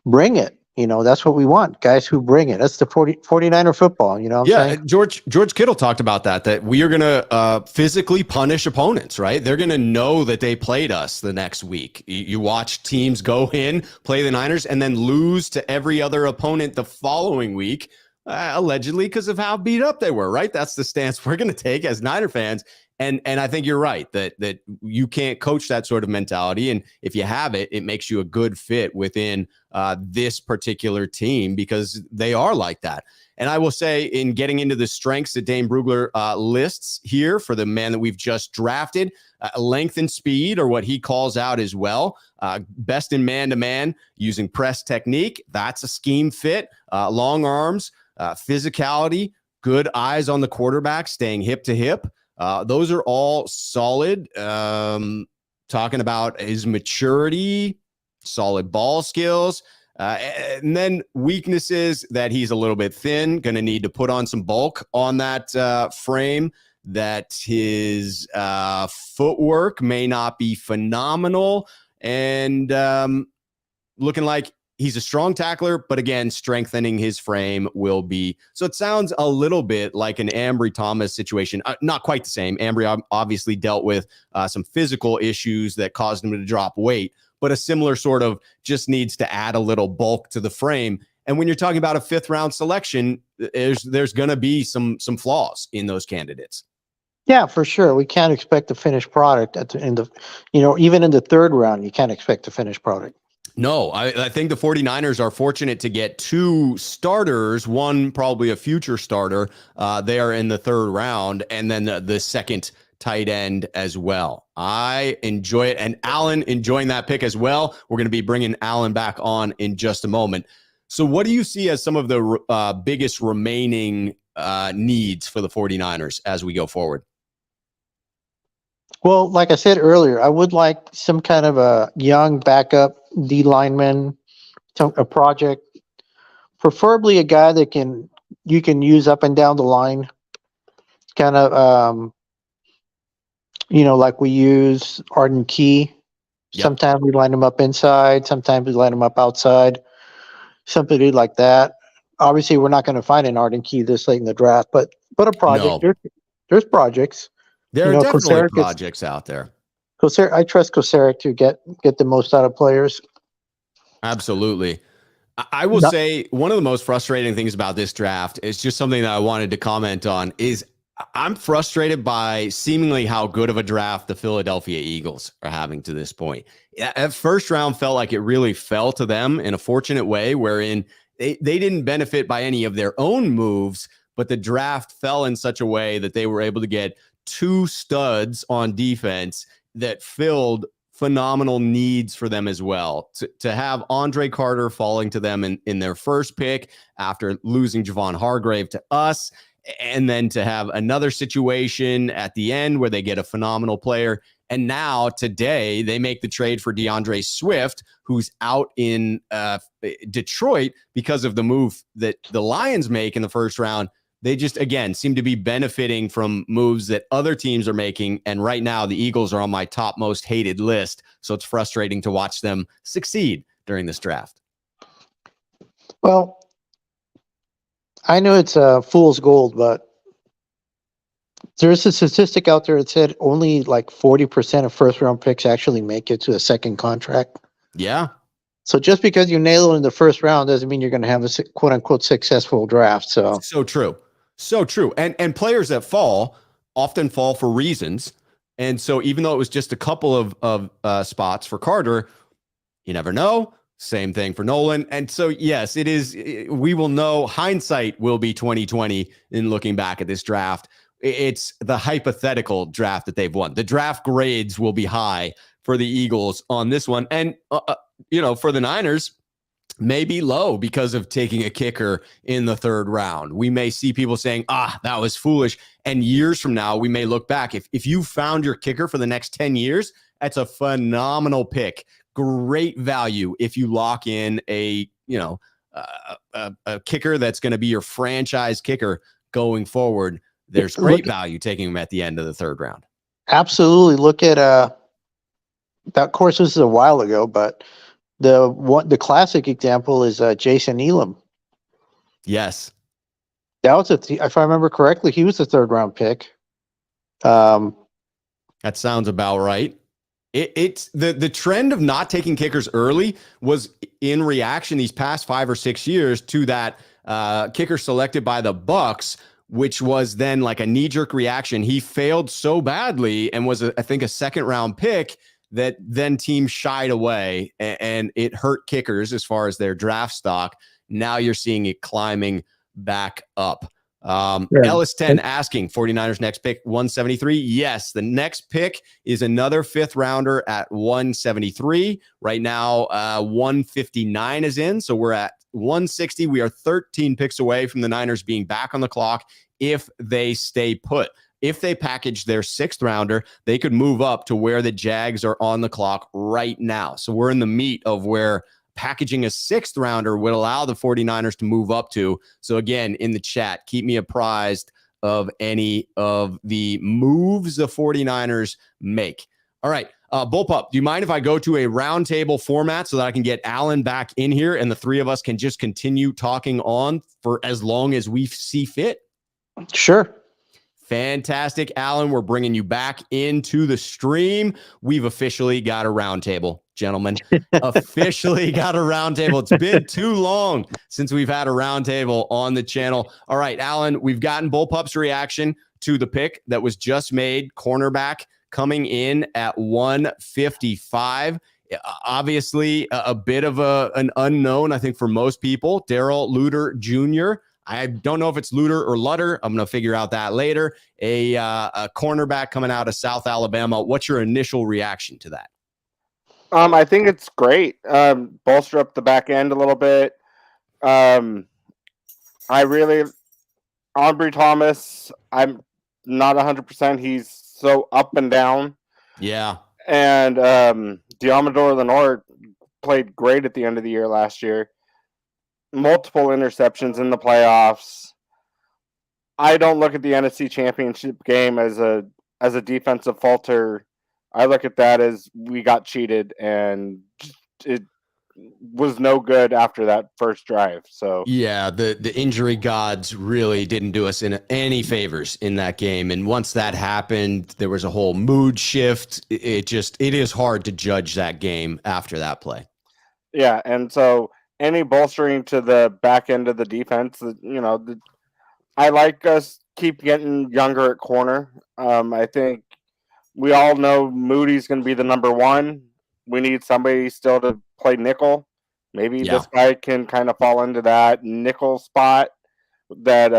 bring it. That's what we want, guys who bring it. That's the 49er football, what I'm saying? George Kittle talked about that we are going to physically punish opponents, right? They're going to know that they played us the next week. You watch teams go in, play the Niners, and then lose to every other opponent the following week, allegedly because of how beat up they were, right? That's the stance we're going to take as Niner fans. And I think you're right that you can't coach that sort of mentality. And if you have it, it makes you a good fit within this particular team because they are like that. And I will say, in getting into the strengths that Dane Brugler lists here for the man that we've just drafted, length and speed are what he calls out as well. Best in man-to-man using press technique. That's a scheme fit. Long arms, physicality, good eyes on the quarterback, staying hip to hip. Those are all solid. Talking about his maturity, solid ball skills, and then weaknesses that he's a little bit thin, going to need to put on some bulk on that frame, that his footwork may not be phenomenal, and looking like he's a strong tackler, but again, strengthening his frame will be. So it sounds a little bit like an Ambry Thomas situation. Not quite the same. Ambry obviously dealt with some physical issues that caused him to drop weight, but a similar sort of just needs to add a little bulk to the frame. And when you're talking about a fifth round selection, there's going to be some flaws in those candidates. Yeah, for sure. We can't expect a finished product even in the third round. You can't expect a finished product. No, I think the 49ers are fortunate to get two starters, one probably a future starter there in the third round, and then the second tight end as well. I enjoy it, and Alan enjoying that pick as well. We're going to be bringing Alan back on in just a moment. So what do you see as some of the biggest remaining needs for the 49ers as we go forward? Well, like I said earlier, I would like some kind of a young backup D lineman, a project, preferably a guy that you can use up and down the line, kind of, like we use Arden Key. Yep. Sometimes we line him up inside, sometimes we line him up outside, something like that. obviously we're not going to find an Arden Key this late in the draft, but a project. No. There's projects. There are definitely projects out there. I trust Koceric to get the most out of players. Absolutely. I will say one of the most frustrating things about this draft is just something that I wanted to comment on is I'm frustrated by seemingly how good of a draft the Philadelphia Eagles are having to this point. At first round felt like it really fell to them in a fortunate way, wherein they didn't benefit by any of their own moves, but the draft fell in such a way that they were able to get 2 studs on defense that filled phenomenal needs for them as well. To have Andre Carter falling to them in their first pick after losing Javon Hargrave to us, and then to have another situation at the end where they get a phenomenal player. And now today they make the trade for DeAndre Swift, who's out in Detroit because of the move that the Lions make in the first round. They just, again, seem to be benefiting from moves that other teams are making. And right now the Eagles are on my top most hated list. So it's frustrating to watch them succeed during this draft. Well, I know it's fool's gold, but there's a statistic out there that said only like 40% of first round picks actually make it to a second contract. Yeah. So just because you nail it in the first round doesn't mean you're going to have a quote unquote successful draft. So true. So true. And players that fall often fall for reasons. And so even though it was just a couple of spots for Carter, you never know. Same thing for Nolan. And so, yes, it is. We will know. Hindsight will be 2020 in looking back at this draft. It's the hypothetical draft that they've won. The draft grades will be high for the Eagles on this one. And, for the Niners, maybe low because of taking a kicker in the third round. We may see people saying, that was foolish. And years from now, we may look back. If you found your kicker for the next 10 years, that's a phenomenal pick. Great value if you lock in a kicker that's going to be your franchise kicker going forward. There's great value taking him at the end of the third round. Absolutely. Look at that. Of course, this is a while ago, but the classic example is Jason Elam. Yes, that was if I remember correctly, he was a third round pick. That sounds about right. It's the trend of not taking kickers early was in reaction these past 5 or 6 years to that kicker selected by the Bucs, which was then like a knee-jerk reaction. He failed so badly and was, I think, a second-round pick that then teams shied away, and it hurt kickers as far as their draft stock. Now you're seeing it climbing back up. Ellis 10 asking 49ers next pick 173. Yes, the next pick is another 5th rounder at 173. Right now, 159 is in, so we're at 160. We are 13 picks away from the Niners being back on the clock if they stay put. If they package their 6th rounder, they could move up to where the Jags are on the clock right now. So we're in the meat of where packaging a 6th rounder would allow the 49ers to move up to. So again, in the chat, keep me apprised of any of the moves the 49ers make. All right, Bullpup, do you mind if I go to a roundtable format so that I can get Alan back in here and the three of us can just continue talking on for as long as we see fit? Sure. Fantastic, Alan. We're bringing you back into the stream. We've officially got a roundtable, gentlemen. Officially got a roundtable. It's been too long since we've had a roundtable on the channel. All right, Alan, we've gotten Bullpup's reaction to the pick that was just made. Cornerback coming in at 155. Obviously, a bit of an unknown, I think, for most people. Daryl Luter Jr., I don't know if it's Luter or Lutter. I'm going to figure out that later. A cornerback coming out of South Alabama. What's your initial reaction to that? I think it's great. Bolster up the back end a little bit. Aubrey Thomas, I'm not 100%. He's so up and down. Yeah. And Diamador Lenore played great at the end of the year last year. Multiple interceptions in the playoffs. I don't look at the NFC Championship game as a defensive falter. I look at that as we got cheated, and was no good after that first drive. So yeah, the injury gods really didn't do us any favors in that game. And once that happened, there was a whole mood shift. It is hard to judge that game after that play. Yeah, and so any bolstering to the back end of the defense, I like us keep getting younger at corner. I think we all know Moody's going to be the number one. We need somebody still to play nickel. Maybe this guy can kind of fall into that nickel spot that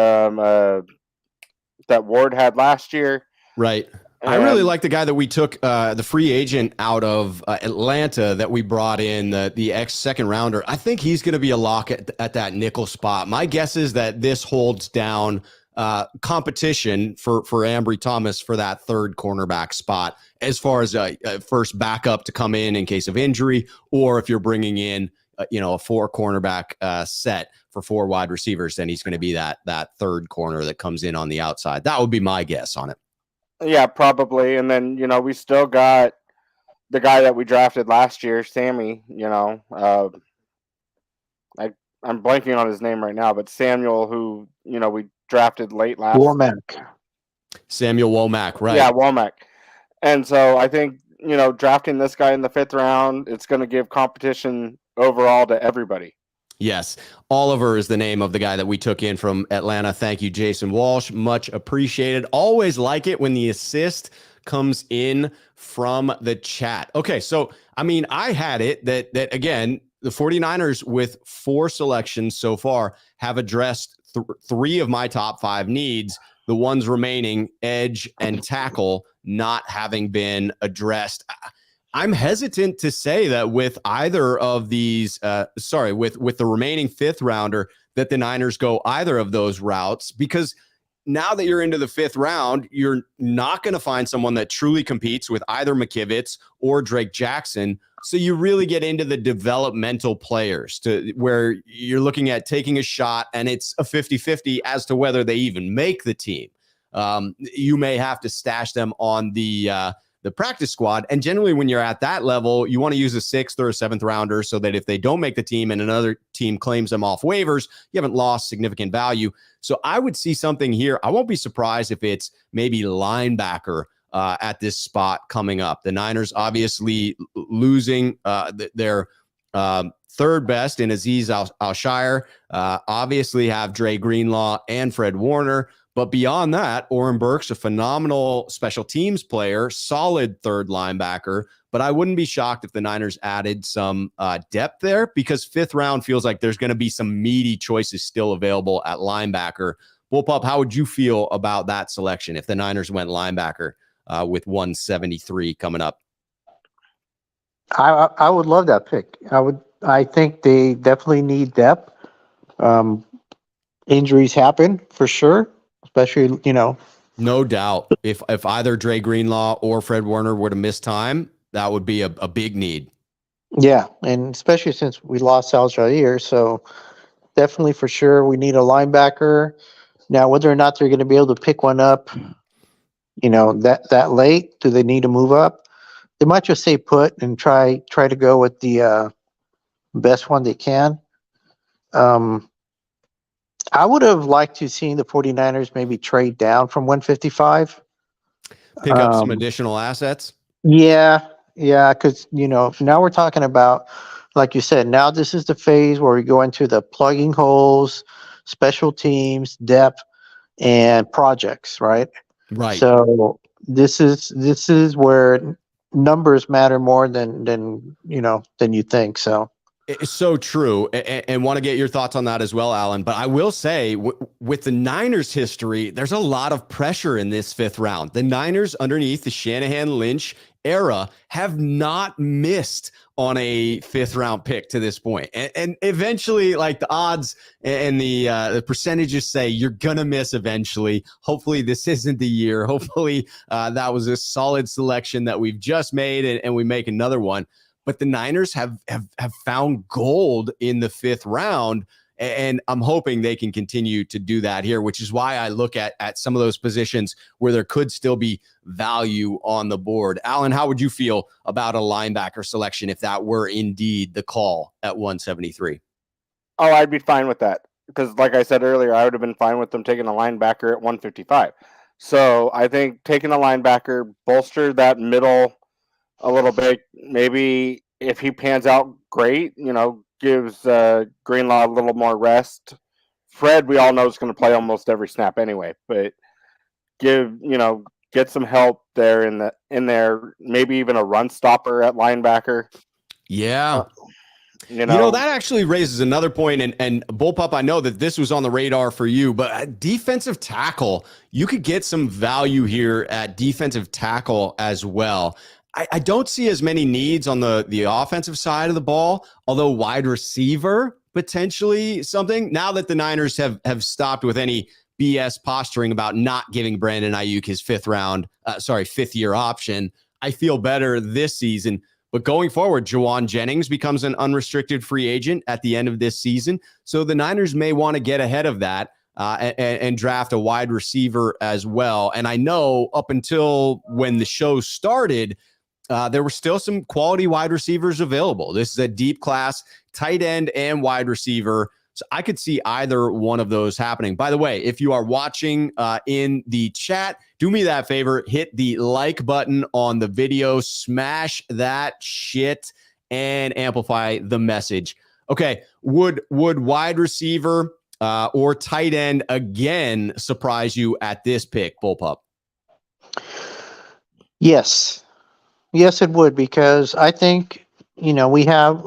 that Ward had last year. Right. I really like the guy that we took, the free agent out of Atlanta that we brought in, the ex-second rounder. I think he's going to be a lock at that nickel spot. My guess is that this holds down competition for Ambry Thomas for that third cornerback spot, as far as a first backup to come in case of injury, or if you're bringing in a four cornerback set for four wide receivers, then he's going to be that third corner that comes in on the outside. That would be my guess on it. Yeah, probably. And then, we still got the guy that we drafted last year, Sammy, I'm blanking on his name right now, but Samuel, who, we drafted late last Womack. Samuel Womack, right. Yeah, Womack. And so I think, drafting this guy in the 5th round, it's going to give competition overall to everybody. Yes. Oliver is the name of the guy that we took in from Atlanta. Thank you, Jason Walsh. Much appreciated. Always like it when the assist comes in from the chat. Okay, so, I had it that again, the 49ers with 4 selections so far have addressed 3 of my top 5 needs. The ones remaining, edge and tackle, not having been addressed. I'm hesitant to say that with either of these, with the remaining 5th rounder, that the Niners go either of those routes, because now that you're into the 5th round, you're not going to find someone that truly competes with either McKivitz or Drake Jackson. So you really get into the developmental players to where you're looking at taking a shot, and it's a 50-50 as to whether they even make the team. You may have to stash them on the practice squad. And generally when you're at that level, you want to use a 6th or a 7th rounder so that if they don't make the team and another team claims them off waivers, you haven't lost significant value. So I would see something here. I won't be surprised if it's maybe linebacker at this spot coming up. The Niners obviously losing their third best in Azeez Al-Shire, obviously have Dre Greenlaw and Fred Warner. But beyond that, Oren Burks, a phenomenal special teams player, solid third linebacker. But I wouldn't be shocked if the Niners added some depth there, because 5th round feels like there's going to be some meaty choices still available at linebacker. Bullpup, how would you feel about that selection if the Niners went linebacker with 173 coming up? I would love that pick. I think they definitely need depth. Injuries happen for sure. Especially, No doubt. If either Dre Greenlaw or Fred Warner were to miss time, that would be a big need. Yeah, and especially since we lost Ji'Ayir, so definitely for sure we need a linebacker. Now, whether or not they're going to be able to pick one up, that late, do they need to move up? They might just stay put and try to go with the best one they can. I would have liked to see the 49ers maybe trade down from 155. Pick up some additional assets? Yeah, because, now we're talking about, like you said, now this is the phase where we go into the plugging holes, special teams, depth, and projects, right? Right. So this is where numbers matter more than you think, so. It's so true, and want to get your thoughts on that as well, Alan. But I will say, with the Niners' history, there's a lot of pressure in this 5th round. The Niners, underneath the Shanahan-Lynch era, have not missed on a 5th round pick to this point. And eventually, like, the odds and the percentages say you're gonna miss eventually. Hopefully, this isn't the year. Hopefully, that was a solid selection that we've just made, and we make another one. But the Niners have found gold in the 5th round. And I'm hoping they can continue to do that here, which is why I look at some of those positions where there could still be value on the board. Alan, how would you feel about a linebacker selection if that were indeed the call at 173? Oh, I'd be fine with that. Because like I said earlier, I would have been fine with them taking a linebacker at 155. So I think taking a linebacker, bolster that middle a little bit. Maybe if he pans out great, gives Greenlaw a little more rest. Fred, we all know, is going to play almost every snap anyway, but get some help there in there. Maybe even a run stopper at linebacker. Yeah. That actually raises another point. And Bullpup, I know that this was on the radar for you, but defensive tackle, you could get some value here at defensive tackle as well. I don't see as many needs on the offensive side of the ball, although wide receiver, potentially something. Now that the Niners have stopped with any BS posturing about not giving Brandon Ayuk his fifth year option, I feel better this season. But going forward, Juwan Jennings becomes an unrestricted free agent at the end of this season. So the Niners may want to get ahead of that and draft a wide receiver as well. And I know up until when the show started, there were still some quality wide receivers available. This is a deep class, tight end and wide receiver. So I could see either one of those happening. By the way, if you are watching in the chat, do me that favor, hit the like button on the video, smash that shit, and amplify the message. Okay, would wide receiver or tight end again surprise you at this pick, Bullpup? Yes, it would, because I think we have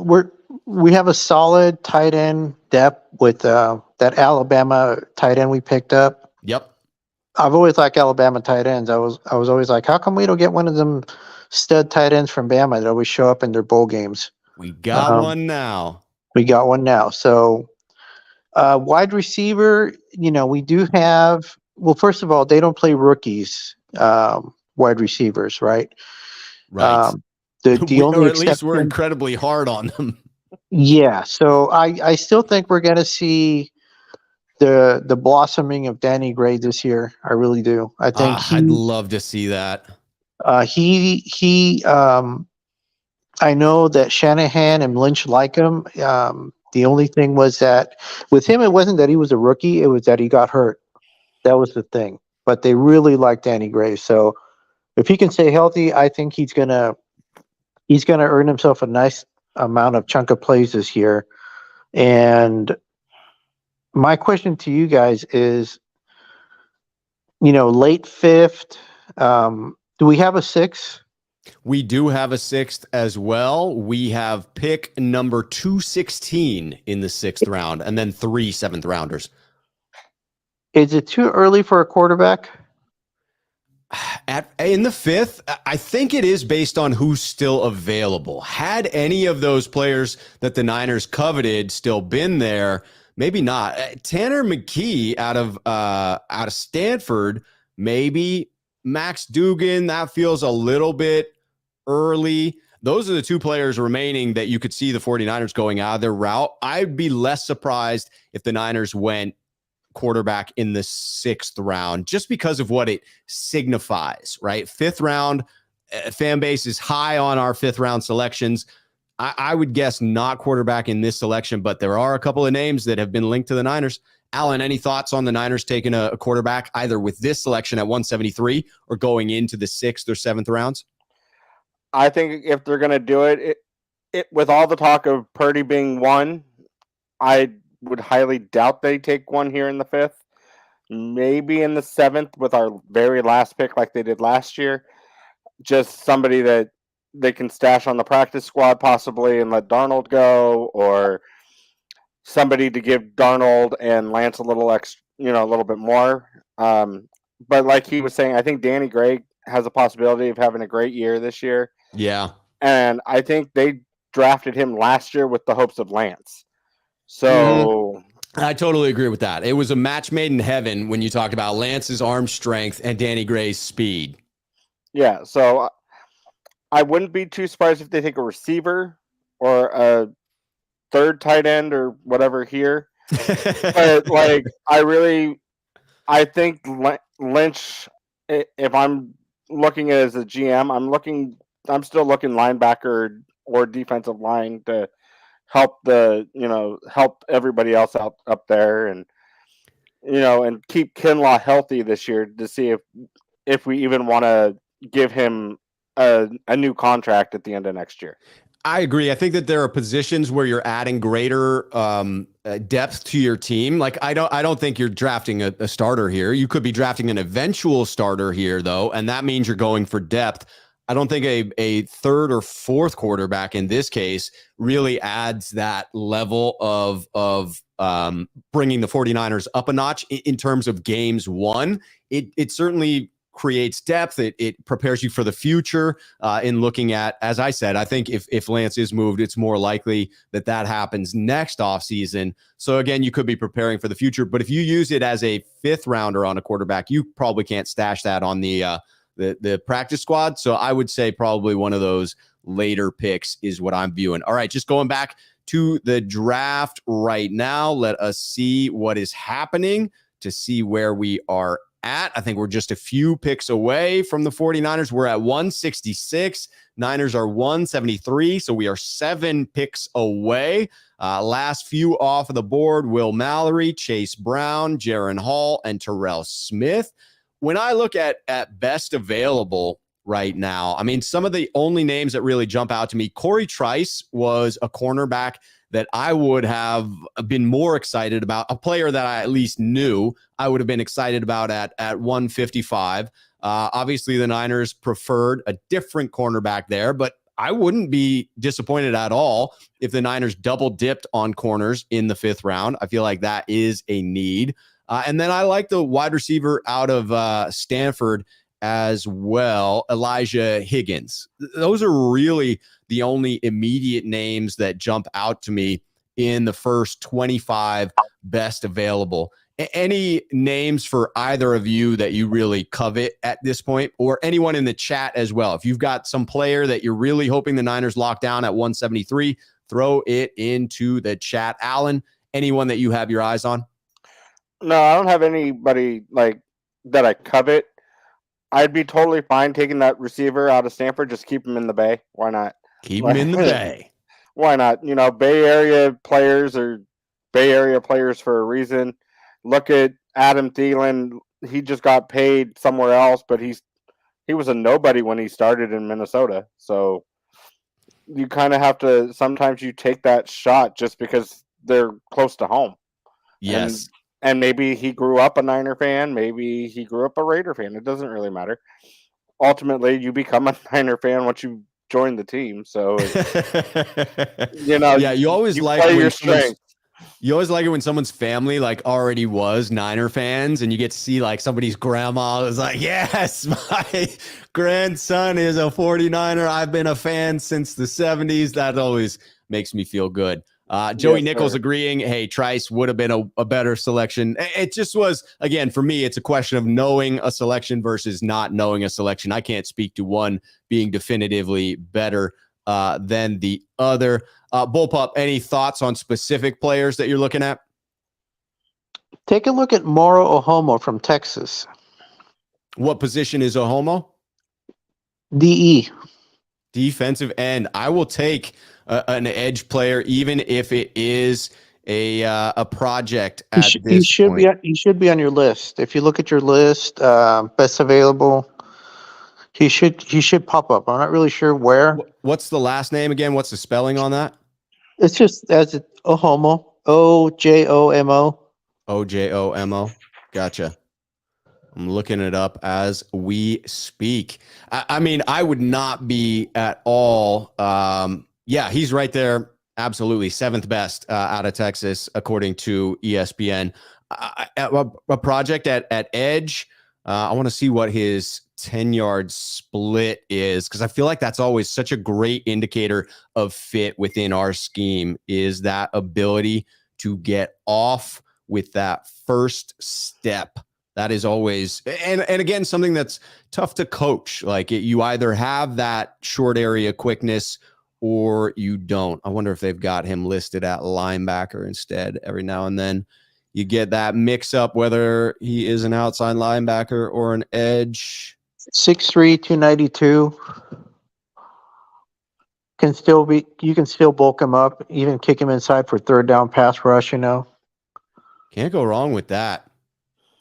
a solid tight end depth with that Alabama tight end we picked up. Yep. I've always liked Alabama tight ends. I was always like, how come we don't get one of them stud tight ends from Bama that always show up in their bowl games? We got one now. So wide receiver, we do have. Well, first of all, they don't play rookies, wide receivers, right? Right. The only or at least we're incredibly hard on them. Yeah. So I still think we're going to see the blossoming of Danny Gray this year. I really do. I think I'd love to see that. I know that Shanahan and Lynch like him. The only thing was that with him, it wasn't that he was a rookie; it was that he got hurt. That was the thing. But they really like Danny Gray. So if he can stay healthy, I think he's gonna earn himself a nice amount of chunk of plays this year. And my question to you guys is, late fifth. Do we have a sixth? We do have a sixth as well. We have pick number 216 in the sixth round, and then 3 seventh rounders. Is it too early for a quarterback? In the fifth, I think it is based on who's still available. Had any of those players that the Niners coveted still been there, maybe not. Tanner McKee out of Stanford, maybe. Max Dugan, that feels a little bit early. Those are the two players remaining that you could see the 49ers going out of their route. I'd be less surprised if the Niners went quarterback in the sixth round, just because of what it signifies, right? Fifth round, fan base is high on our fifth round selections. I would guess not quarterback in this selection, but there are a couple of names that have been linked to the Niners. Alan, any thoughts on the Niners taking a quarterback either with this selection at 173 or going into the sixth or seventh rounds? I think if they're going to do it with all the talk of Purdy being one, I would highly doubt they take one here in the fifth. Maybe in the seventh with our very last pick like they did last year. Just somebody that they can stash on the practice squad possibly and let Darnold go, or somebody to give Darnold and Lance a little extra, a little bit more. But like he was saying, I think Danny Gray has a possibility of having a great year this year. Yeah. And I think they drafted him last year with the hopes of Lance. So I totally agree with that. It was a match made in heaven when you talked about Lance's arm strength and Danny Gray's speed. Yeah. So I wouldn't be too surprised if they take a receiver or a third tight end or whatever here. But like, I think Lynch. If I'm looking at it as a GM, I'm still looking linebacker or defensive line to help help everybody else out up there, and and keep Kinlaw healthy this year to see if we even want to give him a new contract at the end of next year. I agree. I think that there are positions where you're adding greater depth to your team. Like I don't think you're drafting a starter here. You could be drafting an eventual starter here, though, and that means you're going for depth. I don't think a third or fourth quarterback in this case really adds that level of bringing the 49ers up a notch in terms of games won. It certainly creates depth. It prepares you for the future in looking at, as I said, I think if Lance is moved, it's more likely that happens next offseason. So again, you could be preparing for the future, but if you use it as a fifth rounder on a quarterback, you probably can't stash that on the practice squad. So I would say probably one of those later picks is what I'm viewing. All right, just going back to the draft right now, let us see what is happening to see where we are at. I think we're just a few picks away from the 49ers. We're at 166. Niners are 173. So we are 7 picks away. Last few off of the board: Will Mallory, Chase Brown, Jaron Hall, and Terrell Smith. When I look at best available right now, I mean, some of the only names that really jump out to me, Corey Trice was a cornerback that I would have been more excited about, a player that I at least knew I would have been excited about at 155. Obviously, the Niners preferred a different cornerback there, but I wouldn't be disappointed at all if the Niners double dipped on corners in the 5th round. I feel like that is a need. And then I like the wide receiver out of Stanford as well, Elijah Higgins. Those are really the only immediate names that jump out to me in the first 25 best available. Any names for either of you that you really covet at this point, or anyone in the chat as well? If you've got some player that you're really hoping the Niners lock down at 173, throw it into the chat. Alan, anyone that you have your eyes on? No, I don't have anybody like that I covet. I'd be totally fine taking that receiver out of Stanford. Just keep him in the Bay. Why not? Keep him in the Bay. Why not? Bay Area players are Bay Area players for a reason. Look at Adam Thielen. He just got paid somewhere else, but he was a nobody when he started in Minnesota. So you kind of have to, sometimes you take that shot just because they're close to home. Yes. And maybe he grew up a Niner fan. Maybe he grew up a Raider fan. It doesn't really matter. Ultimately, you become a Niner fan once you join the team. So, yeah, you always like play your strength. You always like it when someone's family like already was Niner fans, and you get to see like somebody's grandma is like, yes, my grandson is a 49er. I've been a fan since the 70s. That always makes me feel good. Joey Nichols agreeing, hey, Trice would have been a better selection. It just was, again, for me, it's a question of knowing a selection versus not knowing a selection. I can't speak to one being definitively better than the other. Bullpup, any thoughts on specific players that you're looking at? Take a look at Moro Ohomo from Texas. What position is Ohomo? DE. Defensive end. I will take an edge player, even if it is a project at this point. He should be on your list. If you look at your list, best available, he should pop up. I'm not really sure where. What's the last name again? What's the spelling on that? It's just as it Ohomo. Ojomo. Ojomo. Gotcha. I'm looking it up as we speak. I mean, I would not be at all. Yeah, he's right there. Absolutely. 7th best out of Texas, according to ESPN. A project at edge. I want to see what his 10-yard split is, because I feel like that's always such a great indicator of fit within our scheme, is that ability to get off with that first step. That is always, and again, something that's tough to coach. Like you either have that short area quickness or you don't. I wonder if they've got him listed at linebacker instead. Every now and then you get that mix up whether he is an outside linebacker or an edge. 6'3", 292. You can still bulk him up, even kick him inside for third down pass rush, Can't go wrong with that.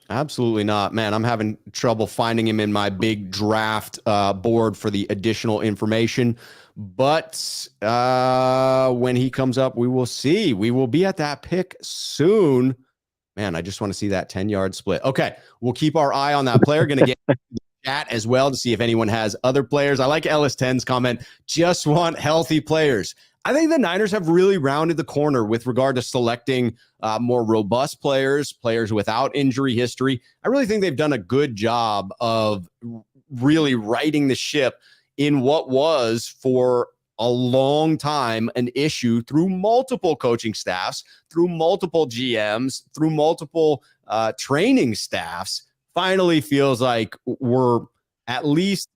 Absolutely not. Man, I'm having trouble finding him in my big draft board for the additional information. But when he comes up, we will see. We will be at that pick soon. Man, I just want to see that 10-yard split. Okay, we'll keep our eye on that player. Going to get chat as well to see if anyone has other players. I like Ellis 10's comment. Just want healthy players. I think the Niners have really rounded the corner with regard to selecting more robust players without injury history. I really think they've done a good job of really righting the ship in what was for a long time an issue through multiple coaching staffs, through multiple GMs, through multiple training staffs. Finally feels like we're at least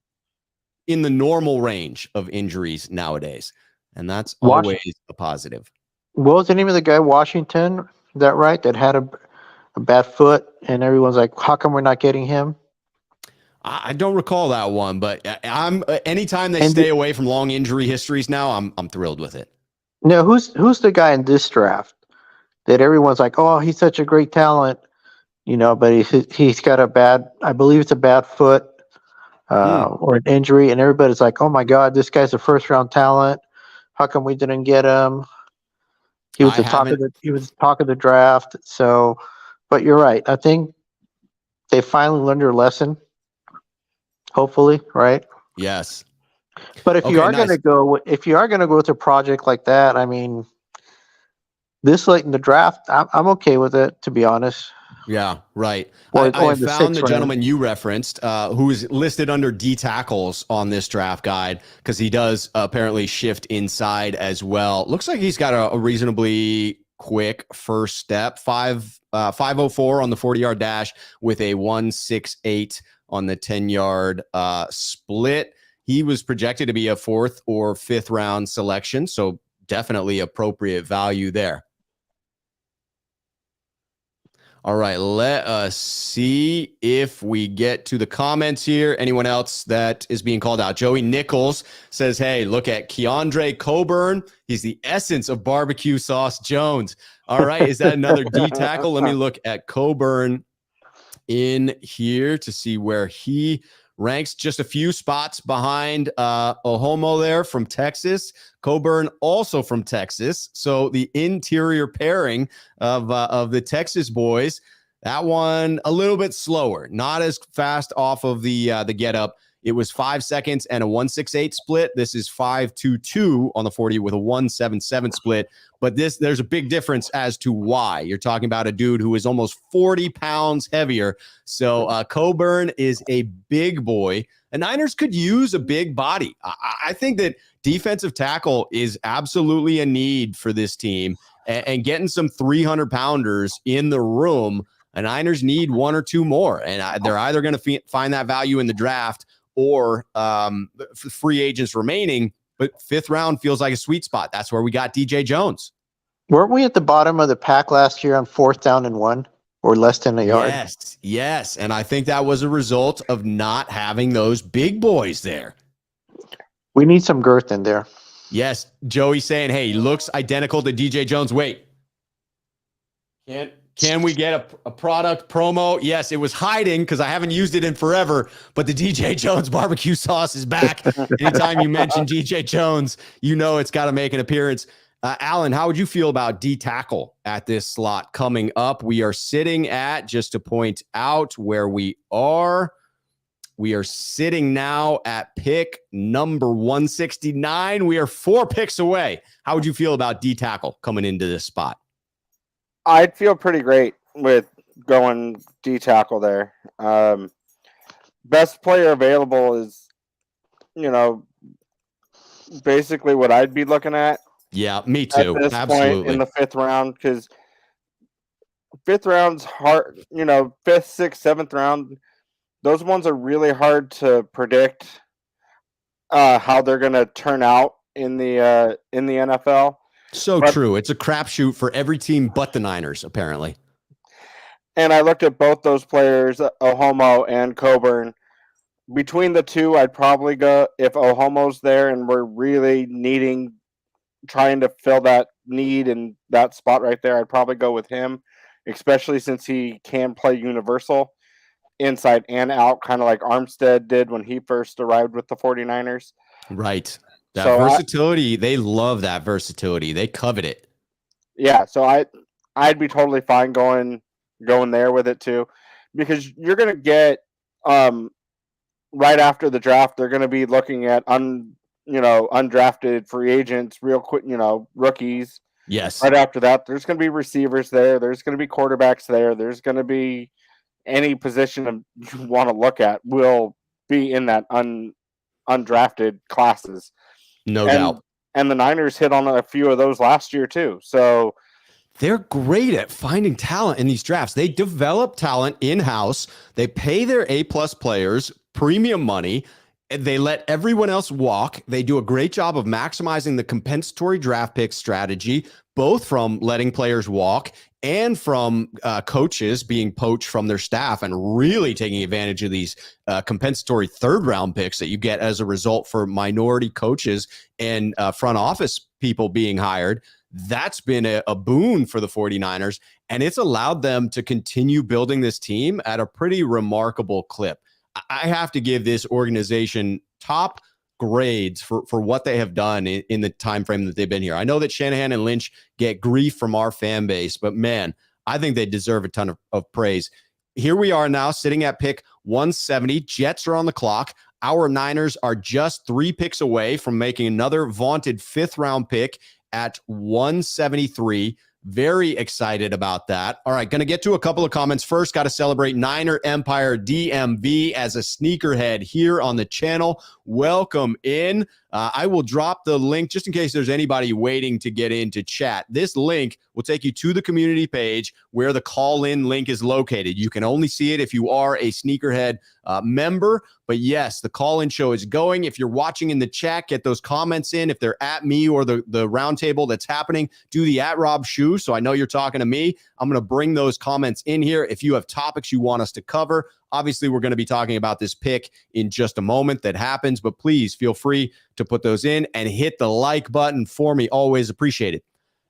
in the normal range of injuries nowadays. And that's always a positive. What was the name of the guy, Washington? Is that right? That had a bad foot, and everyone's like, how come we're not getting him? I don't recall that one, but anytime they stay away from long injury histories now, I'm thrilled with it. No, who's the guy in this draft that everyone's like, oh, he's such a great talent, but he's got I believe it's a bad foot or an injury, and everybody's like, oh my God, this guy's a first round talent. How come we didn't get him? He was the talk of the draft. So, but you're right. I think they finally learned their lesson. Hopefully, right? Yes. But if you are going to go with a project like that, I mean, this late in the draft, I'm okay with it, to be honest. Yeah, right. I found the gentleman you referenced who is listed under D tackles on this draft guide because he does apparently shift inside as well. Looks like he's got a reasonably quick first step, 5:04 on the 40-yard dash with a 1:68 on the 10-yard split. He was projected to be a 4th or 5th round selection, so definitely appropriate value there. All right, let us see if we get to the comments here. Anyone else that is being called out? Joey Nichols says, hey, look at Keandre Coburn. He's the essence of barbecue sauce Jones. All right, is that another D tackle? Let me look at Coburn in here to see where he ranks. Just a few spots behind Ohomo there from Texas. Coburn also from Texas. So the interior pairing of the Texas boys, that one a little bit slower, not as fast off of the get up. It was 5 seconds and a 1:68 split. This is 5:22 on the 40 with a 1:77 split. But there's a big difference as to why. You're talking about a dude who is almost 40 pounds heavier. So Coburn is a big boy. The Niners could use a big body. I think that defensive tackle is absolutely a need for this team. And getting some 300-pounders in the room, the Niners need one or two more. And they're either going to find that value in the draft or free agents remaining, but 5th round feels like a sweet spot. That's where we got DJ Jones. Weren't we at the bottom of the pack last year on 4th down and 1 or less than a yard? Yes. And I think that was a result of not having those big boys there. We need some girth in there. Yes. Joey saying, hey, he looks identical to DJ Jones. Wait. Can we get a product promo? Yes, it was hiding because I haven't used it in forever, but the DJ Jones barbecue sauce is back. Anytime you mention DJ Jones, it's got to make an appearance. Alan, how would you feel about D tackle at this slot coming up? We are sitting at, just to point out where we are sitting now at pick number 169. We are 4 picks away. How would you feel about D tackle coming into this spot? I'd feel pretty great with going D tackle there. Best player available is, basically what I'd be looking at. Yeah, me too. At this Absolutely. point in the 5th round, because 5th round's hard. 5th, 6th, 7th round, those ones are really hard to predict how they're going to turn out in the NFL. So true. It's a crapshoot for every team but the Niners, apparently. And I looked at both those players, Ohomo and Coburn. Between the two, I'd probably go, if Ohomo's there and we're really trying to fill that need in that spot right there, I'd probably go with him, especially since he can play universal inside and out, kind of like Armstead did when he first arrived with the 49ers. Right. That versatility, they love that versatility. They covet it. Yeah, so I'd be totally fine going there with it too, because you're going to get right after the draft, they're going to be looking at undrafted free agents, real quick, rookies. Yes. Right after that, there's going to be receivers there. There's going to be quarterbacks there. There's going to be any position you want to look at will be in that undrafted classes. No doubt. And the Niners hit on a few of those last year too. So they're great at finding talent in these drafts. They develop talent in-house. They pay their A-plus players premium money. They let everyone else walk. They do a great job of maximizing the compensatory draft pick strategy, both from letting players walk and from coaches being poached from their staff and really taking advantage of these compensatory third-round picks that you get as a result for minority coaches and front office people being hired. That's been a boon for the 49ers, and it's allowed them to continue building this team at a pretty remarkable clip. I have to give this organization top grades for what they have done in the time frame that they've been here. I know that Shanahan and Lynch get grief from our fan base, but man, I think they deserve a ton of praise. Here we are now sitting at pick 170. Jets are on the clock. Our Niners are just 3 picks away from making another vaunted 5th-round pick at 173. Very excited about that. All right, going to get to a couple of comments. First, got to celebrate Niner Empire DMV as a sneakerhead here on the channel. Welcome in. I will drop the link just in case there's anybody waiting to get into chat. This link will take you to the community page where the call-in link is located. You can only see it if you are a Sneakerhead member. But yes, the call-in show is going. If you're watching in the chat, get those comments in. If they're at me or the roundtable that's happening, do the @RobShoe. So I know you're talking to me. I'm going to bring those comments in here. If you have topics you want us to cover, obviously we're going to be talking about this pick in just a moment that happens, but please feel free to put those in and hit the like button for me. Always appreciate it.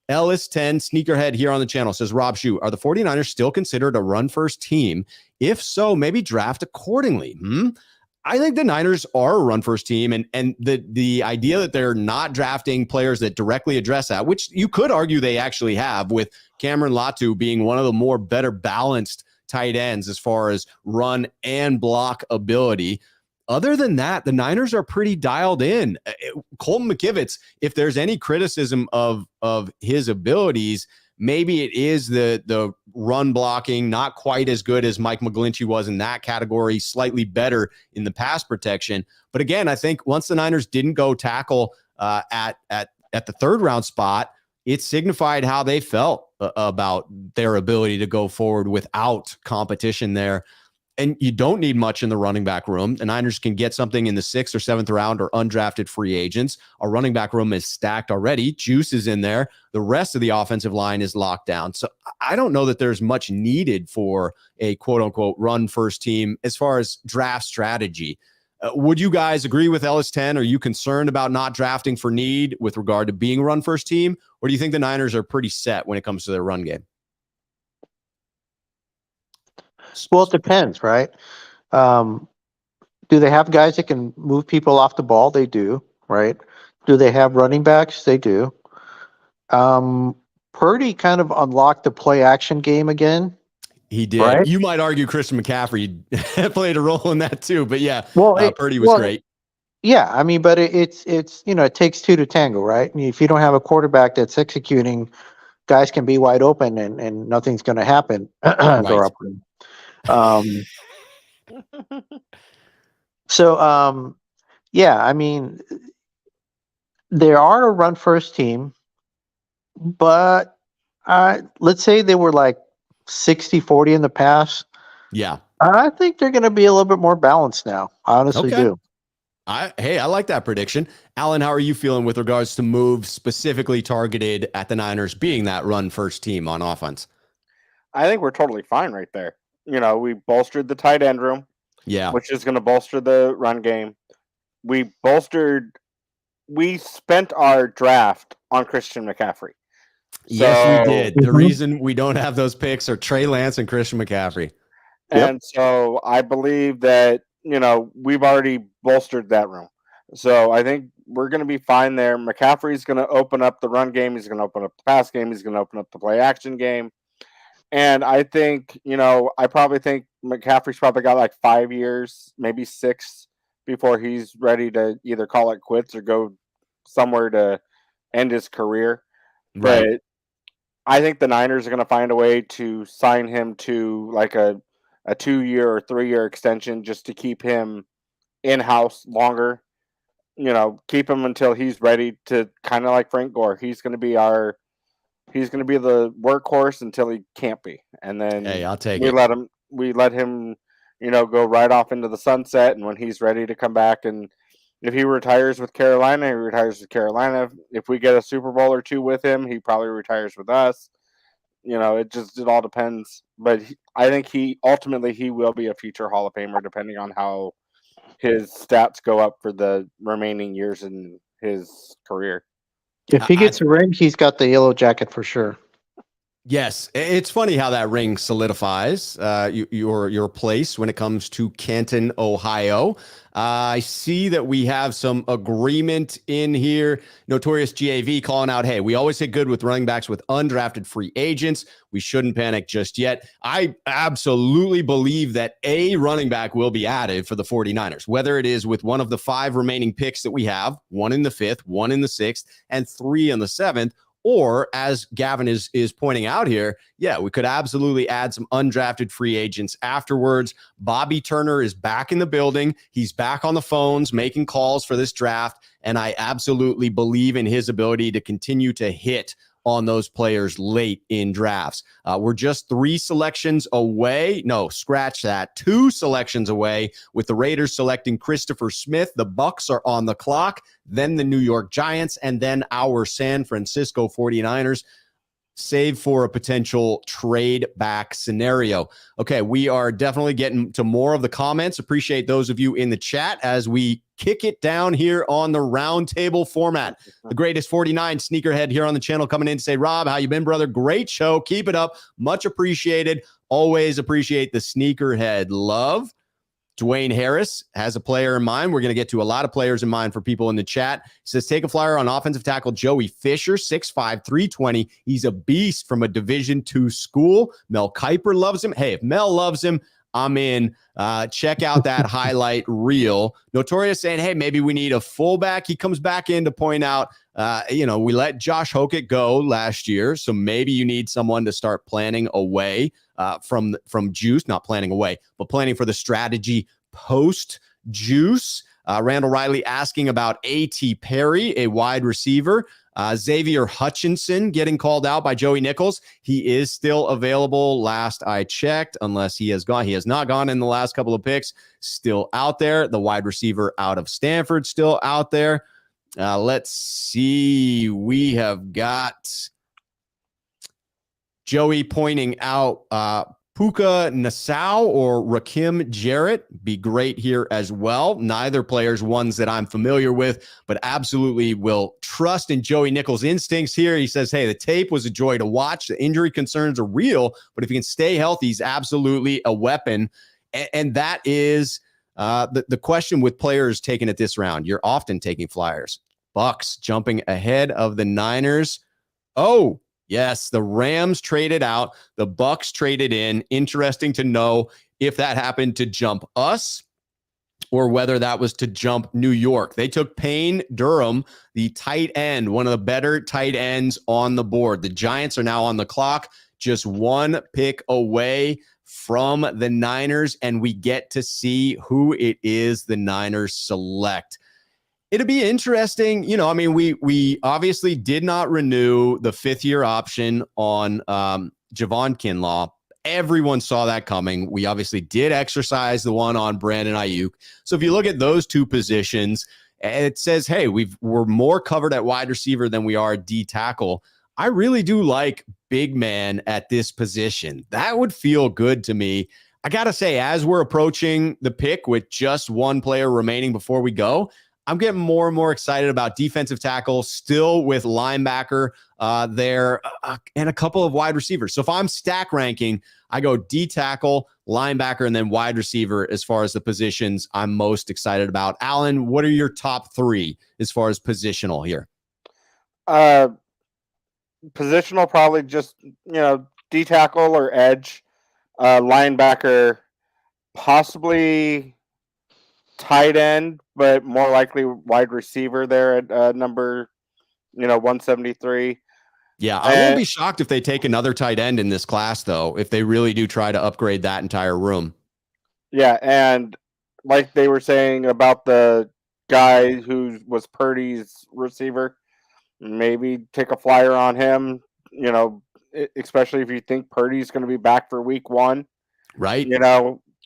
Ellis10 Sneakerhead here on the channel says, Rob Shoe, are the 49ers still considered a run-first team? If so, maybe draft accordingly. I think the Niners are a run-first team, and the idea that they're not drafting players that directly address that, which you could argue they actually have, with Cameron Latu being one of the more better balanced tight ends as far as run and block ability. Other than that, the Niners are pretty dialed in. Colton McKivitz, if there's any criticism of his abilities, maybe it is the run blocking, not quite as good as Mike McGlinchey was in that category, slightly better in the pass protection. But again, I think once the Niners didn't go tackle at the 3rd-round spot, it signified how they felt about their ability to go forward without competition there. And you don't need much in the running back room. The Niners can get something in the 6th or 7th round or undrafted free agents. Our running back room is stacked already. Juice is in there. The rest of the offensive line is locked down. So I don't know that there's much needed for a quote-unquote run-first team as far as draft strategy. Would you guys agree with Ellis10? Are you concerned about not drafting for need with regard to being a run-first team? Or do you think the Niners are pretty set when it comes to their run game? Well, it depends, right? Do they have guys that can move people off the ball? They do, right? Do they have running backs? They do. Purdy kind of unlocked the play action game again. He did. Right? You might argue Christian McCaffrey played a role in that too, but yeah, Purdy was great. Yeah, I mean, but it's it takes 2 to tango, right? And if you don't have a quarterback that's executing, guys can be wide open and nothing's going to happen. Right. Yeah, I mean, they are a run first team, but let's say they were like 60-40 in the past. Yeah. I think they're going to be a little bit more balanced now. I honestly do. I like that prediction. Alan, how are you feeling with regards to moves specifically targeted at the Niners being that run first team on offense? I think we're totally fine right there. We bolstered the tight end room, which is going to bolster the run game. We spent our draft on Christian McCaffrey. Yes, we did. The reason we don't have those picks are Trey Lance and Christian McCaffrey. And so I believe that, we've already bolstered that room. So I think we're going to be fine there. McCaffrey's going to open up the run game. He's going to open up the pass game. He's going to open up the play action game. And I think, I probably think McCaffrey's probably got like 5 years, maybe 6, before he's ready to either call it quits or go somewhere to end his career. Right. But I think the Niners are going to find a way to sign him to like a 2-year or 3-year extension just to keep him in-house longer. Keep him until he's ready to, kind of like Frank Gore. He's going to be the workhorse until he can't be. And then I'll take we let him, go right off into the sunset. And when he's ready to come back, and if he retires with Carolina, he retires with Carolina. If we get a Super Bowl or 2 with him, he probably retires with us. It all depends. But I think he will be a future Hall of Famer, depending on how his stats go up for the remaining years in his career. If he gets a ring, he's got the yellow jacket for sure. Yes, it's funny how that ring solidifies your place when it comes to Canton, Ohio. I see that we have some agreement in here. Notorious GAV calling out, hey, we always hit good with running backs with undrafted free agents. We shouldn't panic just yet. I absolutely believe that a running back will be added for the 49ers, whether it is with one of the 5 remaining picks that we have, 1 in the 5th, 1 in the 6th, and 3 in the 7th. Or as Gavin is pointing out here, we could absolutely add some undrafted free agents afterwards. Bobby Turner is back in the building. He's back on the phones making calls for this draft. And I absolutely believe in his ability to continue to hit on those players late in drafts. We're just 3 selections away. No, scratch that. 2 selections away with the Raiders selecting Christopher Smith. The Bucs are on the clock, then the New York Giants, and then our San Francisco 49ers, save for a potential trade back scenario. Okay, we are definitely getting to more of the comments. Appreciate those of you in the chat as we kick it down here on the roundtable format. The greatest 49 Sneakerhead here on the channel coming in to say, Rob, how you been, brother? Great show. Keep it up. Much appreciated. Always appreciate the Sneakerhead love. Dwayne Harris has a player in mind. We're going to get to a lot of players in mind for people in the chat. He says, take a flyer on offensive tackle Joey Fisher, 6'5", 320. He's a beast from a Division II school. Mel Kiper loves him. Hey, if Mel loves him, I'm in. Check out that highlight reel. Notorious saying, hey, maybe we need a fullback. He comes back in to point out, we let Josh Hokett go last year, so maybe you need someone to start planning away from Juice, not planning away, but planning for the strategy post Juice. Randall Riley asking about A.T. Perry, a wide receiver. Xavier Hutchinson getting called out by Joey Nichols. He is still available last I checked, unless he has gone. He has not gone in the last couple of picks. Still out there. The wide receiver out of Stanford still out there. Let's see. We have got Joey pointing out Puka Nassau or Rakim Jarrett be great here as well. Neither players ones that I'm familiar with, but absolutely will trust in Joey Nichols' instincts here. He says, hey, the tape was a joy to watch. The injury concerns are real, but if he can stay healthy, he's absolutely a weapon. And that is the question with players taken at this round. You're often taking flyers. Bucks jumping ahead of the Niners. Oh, yes, the Rams traded out. The Bucks traded in. Interesting to know if that happened to jump us or whether that was to jump New York. They took Payne Durham, the tight end, one of the better tight ends on the board. The Giants are now on the clock, just 1 pick away from the Niners, and we get to see who it is the Niners select. It'll be interesting. We obviously did not renew the 5th-year option on Javon Kinlaw. Everyone saw that coming. We obviously did exercise the one on Brandon Ayuk. So if you look at those two positions, it says, hey, we're more covered at wide receiver than we are D tackle. I really do like big man at this position. That would feel good to me. I got to say, as we're approaching the pick with just one player remaining before we go, I'm getting more and more excited about defensive tackle, still with linebacker there, and a couple of wide receivers. So if I'm stack ranking, I go D tackle, linebacker, and then wide receiver as far as the positions I'm most excited about. Alan, what are your top three as far as positional here? Positional, probably just, D tackle or edge, linebacker, possibly tight end, but more likely wide receiver there at number, 173. Yeah, I won't be shocked if they take another tight end in this class, though, if they really do try to upgrade that entire room. Yeah, and like they were saying about the guy who was Purdy's receiver, maybe take a flyer on him, especially if you think Purdy's going to be back for week 1. Right.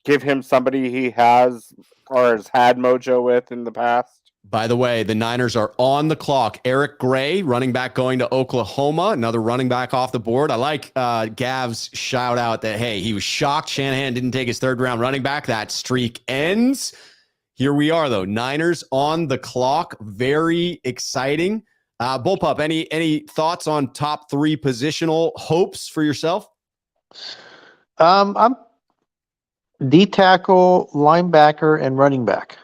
Give him somebody he has or has had mojo with in the past. By the way, the Niners are on the clock. Eric Gray, running back going to Oklahoma, another running back off the board. I like Gav's shout out that, hey, he was shocked Shanahan didn't take his third-round running back. That streak ends. Here we are, though. Niners on the clock. Very exciting. Bullpup, any thoughts on top three positional hopes for yourself? I'm D tackle, linebacker, and running back.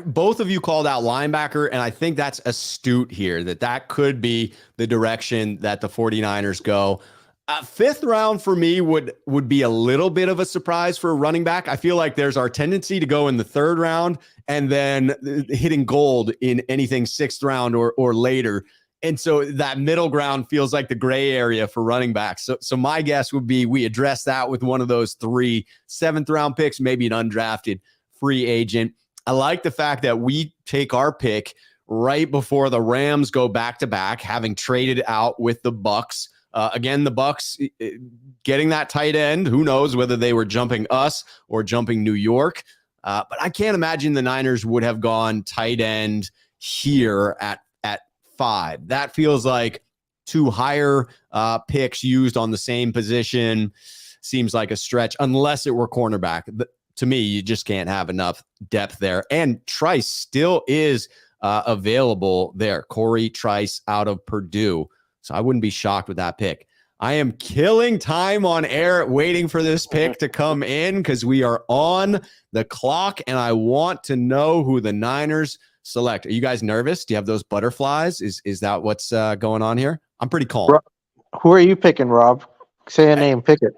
Both of you called out linebacker, and I think that's astute here, that could be the direction that the 49ers go. Fifth round for me would be a little bit of a surprise for a running back. I feel like there's our tendency to go in the third round and then hitting gold in anything sixth round or later. And so that middle ground feels like the gray area for running backs. So my guess would be we address that with one of those 3 7th-round picks, maybe an undrafted free agent. I like the fact that we take our pick right before the Rams go back-to-back, having traded out with the Bucs. Again, the Bucs getting that tight end. Who knows whether they were jumping us or jumping New York. But I can't imagine the Niners would have gone tight end here at 5. That feels like 2 higher picks used on the same position. Seems like a stretch, unless it were cornerback. To me, you just can't have enough depth there. And Trice still is available there. Corey Trice out of Purdue. So I wouldn't be shocked with that pick. I am killing time on air waiting for this pick to come in because we are on the clock, and I want to know who the Niners select. Are you guys nervous? Do you have those butterflies? Is that what's going on here? I'm pretty calm. Who are you picking, Rob? Say a name, pick it.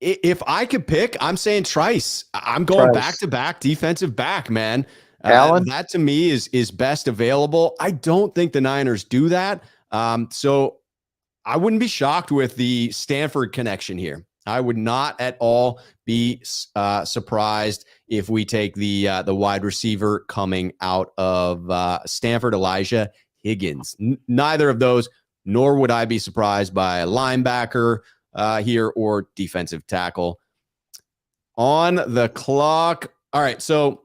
If I could pick, I'm saying Trice. I'm going back-to-back defensive back, man. Allen? That to me is best available. I don't think the Niners do that. So I wouldn't be shocked with the Stanford connection here. I would not at all be surprised if we take the wide receiver coming out of Stanford, Elijah Higgins. Neither of those, nor would I be surprised by a linebacker here or defensive tackle. On the clock. All right, so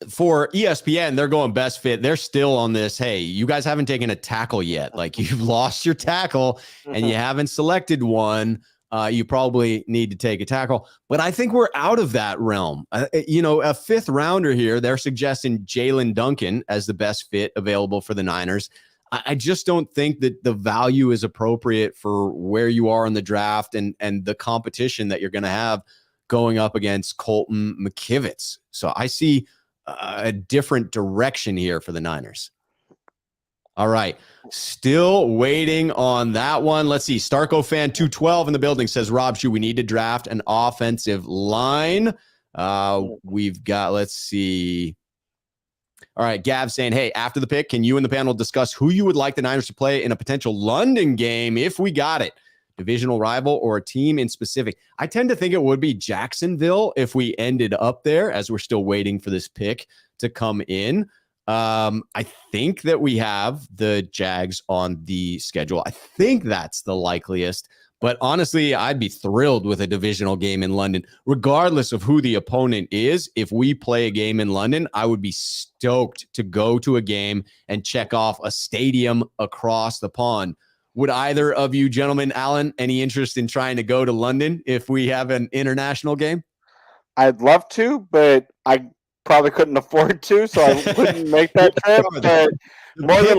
for ESPN, they're going best fit. They're still on this. Hey, you guys haven't taken a tackle yet. Like, you've lost your tackle and you haven't selected one. You probably need to take a tackle. But I think we're out of that realm. A fifth rounder here, they're suggesting Jalen Duncan as the best fit available for the Niners. I just don't think that the value is appropriate for where you are in the draft and the competition that you're going to have going up against Colton McKivitz. So I see a different direction here for the Niners. All right. Still waiting on that one. Let's see. Starco fan 212 in the building says, Rob, should we need to draft an offensive line? We've got, let's see. All right. Gav saying, hey, after the pick, can you and the panel discuss who you would like the Niners to play in a potential London game if we got it? Divisional rival or a team in specific? I tend to think it would be Jacksonville if we ended up there, as we're still waiting for this pick to come in. I think that we have the Jags on the schedule. I think that's the likeliest, But honestly, I'd be thrilled with a divisional game in London, regardless of who the opponent is. If we play a game in London, I would be stoked to go to a game and check off a stadium across the pond. Would either of you gentlemen, Alan, any interest in trying to go to London if we have an international game? I'd love to, but I probably couldn't afford to, so I wouldn't make that trip. But more than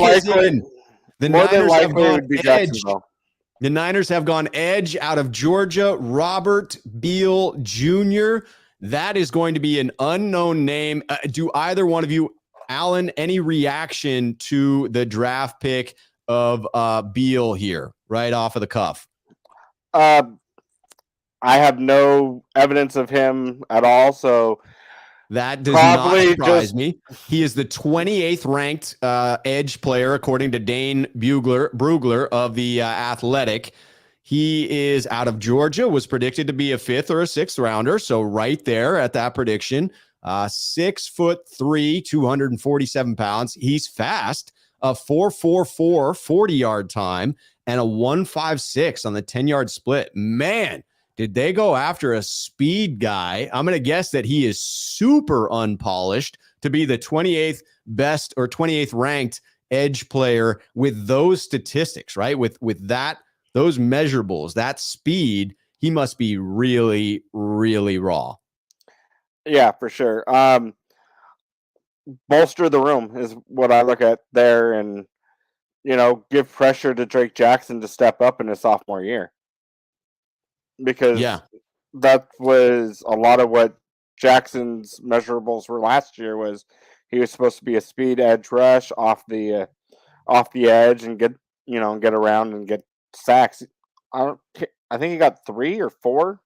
likely, it would be Jacksonville. The Niners have gone edge out of Georgia. Robert Beal Jr. That is going to be an unknown name. Do either one of you, Alan, any reaction to the draft pick of Beal here, right off of the cuff? I have no evidence of him at all, so that does not surprise me. He is the 28th ranked edge player, according to Dane Brugler of the Athletic. He is out of Georgia, was predicted to be a 5th or a 6th rounder. So right there at that prediction, 6'3", 247 pounds. He's fast, a 4.44 40-yard time, and a 1.56 on the 10-yard split. Man, did they go after a speed guy? I'm going to guess that he is super unpolished to be the 28th best or 28th ranked edge player with those statistics, right? With that, those measurables, that speed, he must be really, really raw. Yeah, for sure. Bolster the room is what I look at there, and give pressure to Drake Jackson to step up in his sophomore year. Because that was a lot of what Jackson's measurables were last year. Was he was supposed to be a speed edge rush off the edge and get around and get sacks. I think he got 3 or 4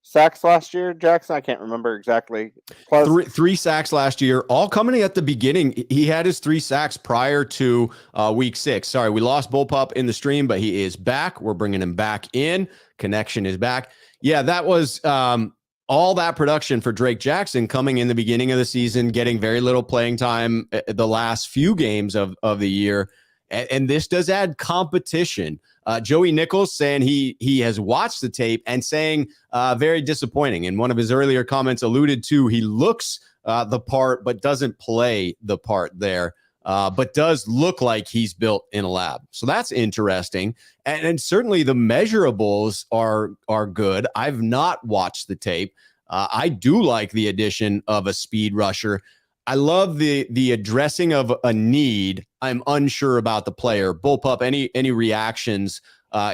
sacks last year, Jackson. I can't remember exactly. Plus, three sacks last year, all coming at the beginning. He had his 3 sacks prior to week 6. Sorry, we lost Bullpup in the stream, but he is back. We're bringing him back in. Connection is back. Yeah, that was all that production for Drake Jackson coming in the beginning of the season, getting very little playing time the last few games of the year. And this does add competition. Joey Nichols saying he has watched the tape and saying very disappointing. In one of his earlier comments alluded to, he looks the part but doesn't play the part there, but does look like he's built in a lab. So that's interesting. And certainly the measurables are good. I've not watched the tape. I do like the addition of a speed rusher. I love the addressing of a need. I'm unsure about the player. Bullpup, any reactions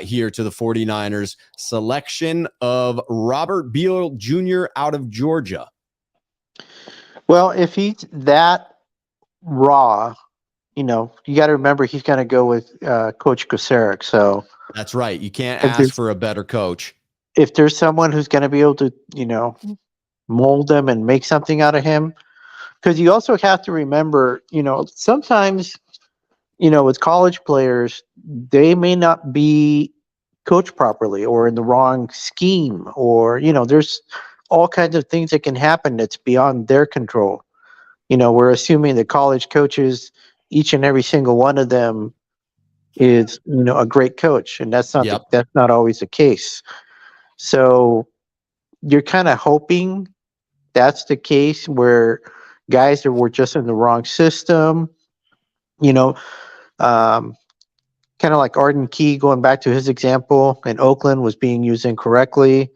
here to the 49ers selection of Robert Beal Jr. out of Georgia? Well, if he's that raw, you got to remember he's going to go with Coach Kocurek. So that's right. You can't ask for a better coach. If there's someone who's going to be able to, mold him and make something out of him. Because you also have to remember, sometimes, with college players, they may not be coached properly or in the wrong scheme, or, there's all kinds of things that can happen that's beyond their control. We're assuming that college coaches, each and every single one of them is, a great coach, and that's not always the case. So you're kind of hoping that's the case where guys that were just in the wrong system, kind of like Arden Key, going back to his example in Oakland, was being used incorrectly.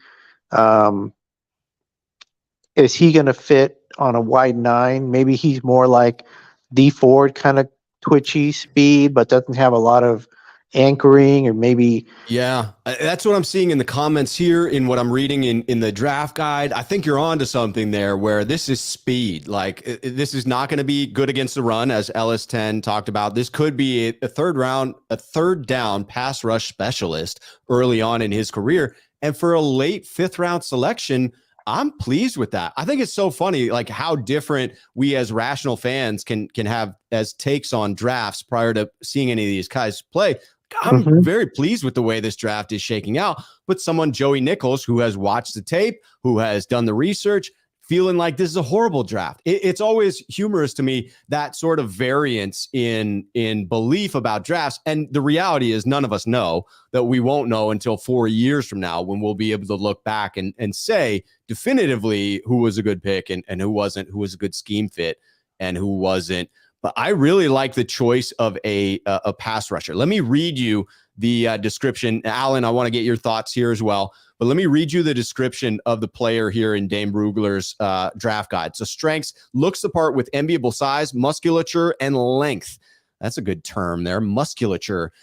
Is he going to fit on a wide 9? Maybe he's more like D Ford, kind of twitchy speed, but doesn't have a lot of anchoring, or maybe. Yeah, that's what I'm seeing in the comments here, in what I'm reading in the draft guide. I think you're on to something there, where this is speed. Like, this is not going to be good against the run, as LS10 talked about. This could be a third down pass rush specialist early on in his career. And for a late 5th round selection, I'm pleased with that. I think it's so funny, like how different we as rational fans can have as takes on drafts prior to seeing any of these guys play. I'm very pleased with the way this draft is shaking out. But someone, Joey Nichols, who has watched the tape, who has done the research, feeling like this is a horrible draft. It's always humorous to me, that sort of variance in belief about drafts. And the reality is none of us know, that we won't know until 4 years from now, when we'll be able to look back and say definitively who was a good pick and who wasn't, who was a good scheme fit and who wasn't. But I really like the choice of a pass rusher. Let me read you the description. Alan, I want to get your thoughts here as well. But let me read you the description of the player here in Dame Brugler's draft guide. So strengths: looks the part with enviable size, musculature, and length. That's a good term there, musculature.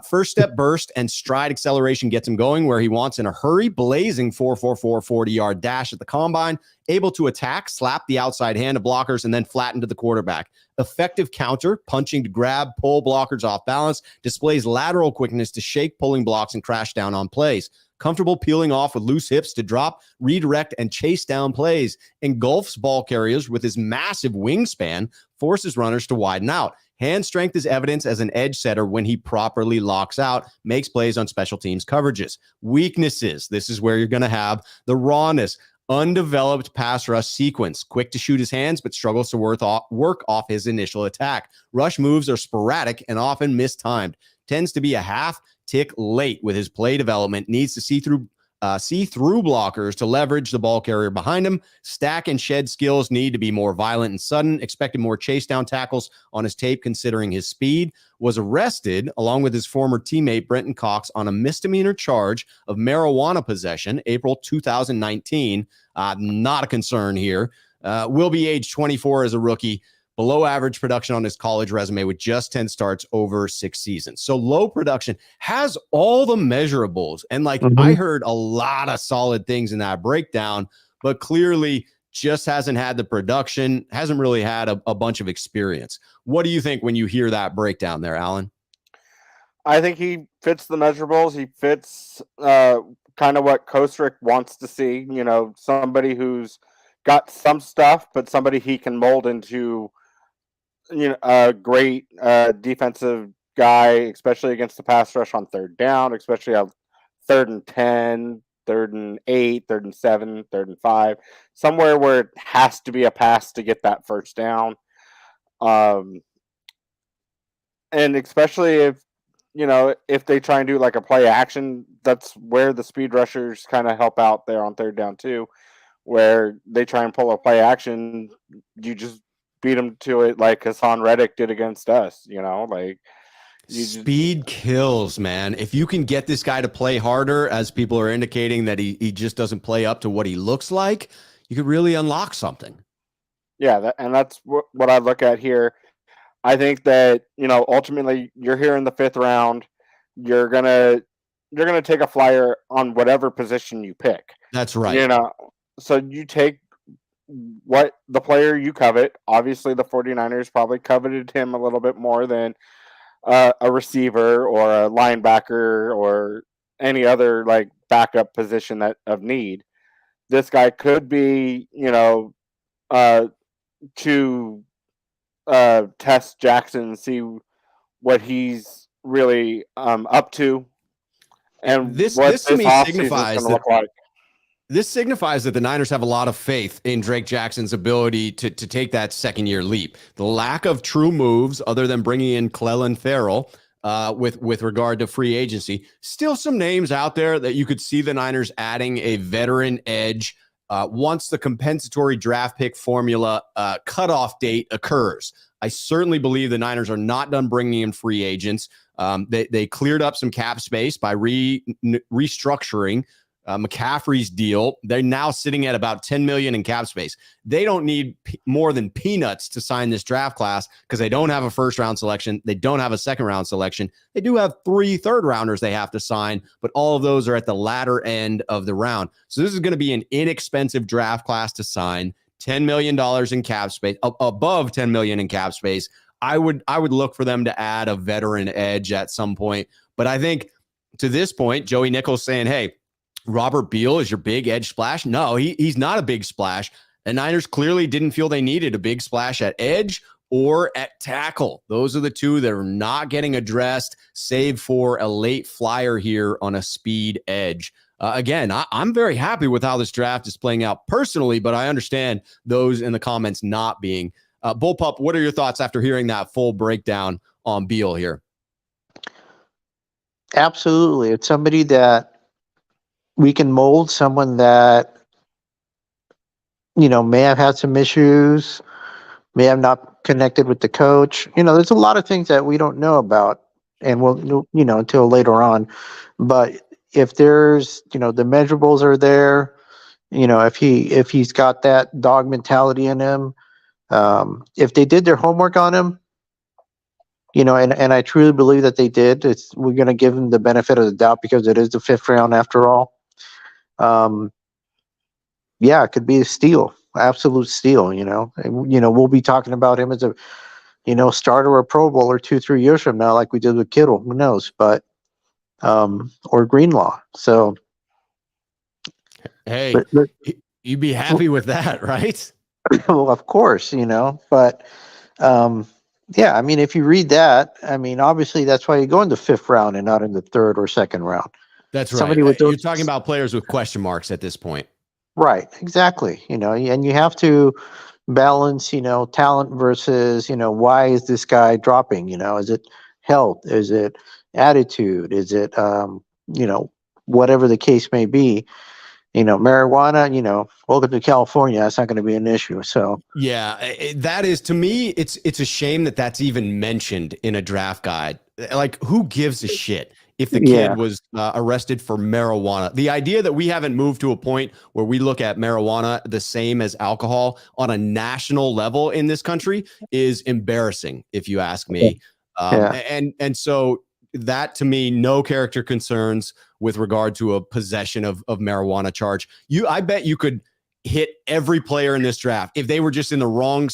First step burst and stride acceleration gets him going where he wants in a hurry. Blazing 4.44 40-yard dash at the combine. Able to attack, slap the outside hand of blockers, and then flatten to the quarterback. Effective counter, punching to grab, pull blockers off balance. Displays lateral quickness to shake pulling blocks and crash down on plays. Comfortable peeling off with loose hips to drop, redirect, and chase down plays. Engulfs ball carriers with his massive wingspan, forces runners to widen out. Hand strength is evidence as an edge setter when he properly locks out, makes plays on special teams coverages. Weaknesses: this is where you're going to have the rawness. Undeveloped pass rush sequence, quick to shoot his hands, but struggles to work off his initial attack. Rush moves are sporadic and often mistimed. Tends to be a half tick late with his play development. Needs to see through blockers to leverage the ball carrier behind him. Stack and shed skills need to be more violent and sudden. Expected more chase down tackles on his tape considering his speed. Was arrested along with his former teammate Brenton Cox on a misdemeanor charge of marijuana possession, April 2019. Not a concern here. Will be age 24 as a rookie. Below average production on his college resume with just 10 starts over 6 seasons. So low production, has all the measurables. And I heard a lot of solid things in that breakdown, but clearly just hasn't had the production, hasn't really had a bunch of experience. What do you think when you hear that breakdown there, Alan? I think he fits the measurables. He fits kind of what Kostrick wants to see. You know, somebody who's got some stuff, but somebody he can mold into a great defensive guy, especially against the pass rush on third down, especially on 3rd and 10, 3rd and 8, 3rd and 7, 3rd and 5, somewhere where it has to be a pass to get that first down. And especially if they try and do like a play action, that's where the speed rushers kind of help out there on third down too, where they try and pull a play action. You just beat them to it like Hassan Reddick did against us, Speed kills, man. If you can get this guy to play harder, as people are indicating that he just doesn't play up to what he looks like, you could really unlock something. Yeah, that's what I look at here. I think that, ultimately you're here in the 5th round. You're gonna take a flyer on whatever position you pick. That's right. So you take what the player you covet. Obviously, the 49ers probably coveted him a little bit more than a receiver or a linebacker or any other backup position of need. This guy could be, to test Jackson and see what he's really up to, and this to me signifies that. This signifies that the Niners have a lot of faith in Drake Jackson's ability to take that second-year leap. The lack of true moves, other than bringing in Clelin Ferrell, with regard to free agency, still some names out there that you could see the Niners adding a veteran edge once the compensatory draft pick formula cutoff date occurs. I certainly believe the Niners are not done bringing in free agents. They cleared up some cap space by restructuring McCaffrey's deal. They're now sitting at about $10 million in cap space. They don't need more than peanuts to sign this draft class because they don't have a first-round selection. They don't have a second-round selection. They do have 3 third-rounders they have to sign, but all of those are at the latter end of the round. So this is going to be an inexpensive draft class to sign. $10 million in cap space, above $10 million in cap space. I would look for them to add a veteran edge at some point. But I think to this point, Joey Nichols saying, hey, Robert Beal is your big edge splash. No, he's not a big splash. The Niners clearly didn't feel they needed a big splash at edge or at tackle. Those are the two that are not getting addressed, save for a late flyer here on a speed edge. Again, I'm very happy with how this draft is playing out personally, but I understand those in the comments not being. Bullpup, what are your thoughts after hearing that full breakdown on Beal here? Absolutely. It's somebody that we can mold, someone that, may have had some issues, may have not connected with the coach. There's a lot of things that we don't know about, and we'll, until later on. But if there's, the measurables are there, if he's got that dog mentality in him, if they did their homework on him, and I truly believe that they did. We're going to give him the benefit of the doubt because it is the 5th round after all. Yeah, it could be a steal, absolute steal. We'll be talking about him as a, starter or Pro Bowler 2-3 years from now, like we did with Kittle. Who knows? But or Greenlaw. So, hey, you'd be happy with that, right? Well, of course, but. Yeah, I mean, if you read that, I mean, obviously that's why you go in the 5th round and not in the 3rd or 2nd round. That's right. You're talking about players with question marks at this point. Right, exactly. And you have to balance, talent versus, why is this guy dropping? Is it health? Is it attitude? Is it, whatever the case may be? Marijuana, welcome to California. That's not going to be an issue. So yeah, that is, to me, it's a shame that that's even mentioned in a draft guide. Like, who gives a shit if the kid was arrested for marijuana? The idea that we haven't moved to a point where we look at marijuana the same as alcohol on a national level in this country is embarrassing, if you ask me. And so that, to me, no character concerns with regard to a possession of marijuana charge. I bet you could hit every player in this draft if they were just in the wrong,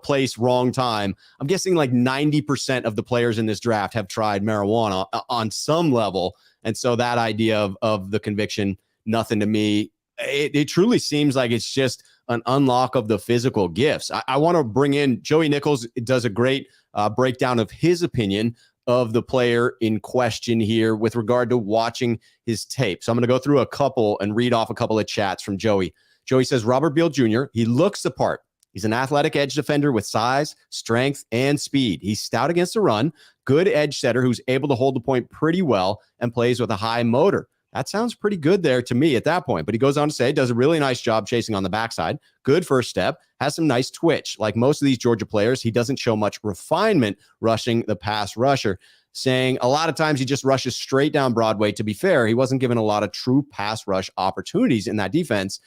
place, wrong time. I'm guessing like 90% of the players in this draft have tried marijuana on some level. And so that idea of the conviction, nothing to me. It truly seems like it's just an unlock of the physical gifts. I want to bring in Joey Nichols. Does a great breakdown of his opinion of the player in question here with regard to watching his tape. So I'm going to go through a couple and read off a couple of chats from Joey. Joey says, Robert Beal Jr., he looks the part. He's an athletic edge defender with size, strength, and speed. He's stout against the run, good edge setter who's able to hold the point pretty well and plays with a high motor. That sounds pretty good there to me at that point. But he goes on to say, does a really nice job chasing on the backside. Good first step. Has some nice twitch. Like most of these Georgia players, he doesn't show much refinement rushing the pass rusher. Saying a lot of times he just rushes straight down Broadway. To be fair, he wasn't given a lot of true pass rush opportunities in that defense.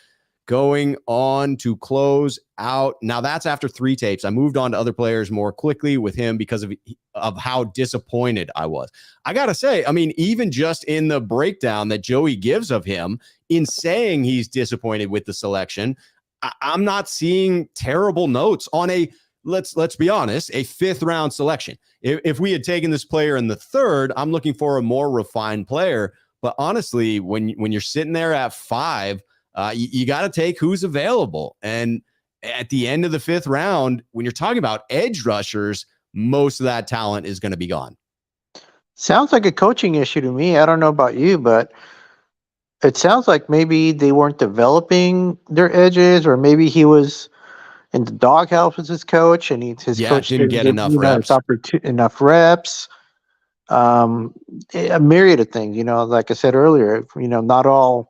Going on to close out. Now that's after 3 tapes. I moved on to other players more quickly with him because of how disappointed I was. I got to say, I mean, even just in the breakdown that Joey gives of him in saying he's disappointed with the selection, I'm not seeing terrible notes on let's be honest, a 5th round selection. If we had taken this player in the 3rd, I'm looking for a more refined player. But honestly, when you're sitting there at 5, you got to take who's available. And at the end of the 5th round, when you're talking about edge rushers, most of that talent is going to be gone. Sounds like a coaching issue to me. I don't know about you, but it sounds like maybe they weren't developing their edges, or maybe he was in the doghouse with his coach, and his coach didn't get enough reps. Enough reps. A myriad of things. Like I said earlier, not all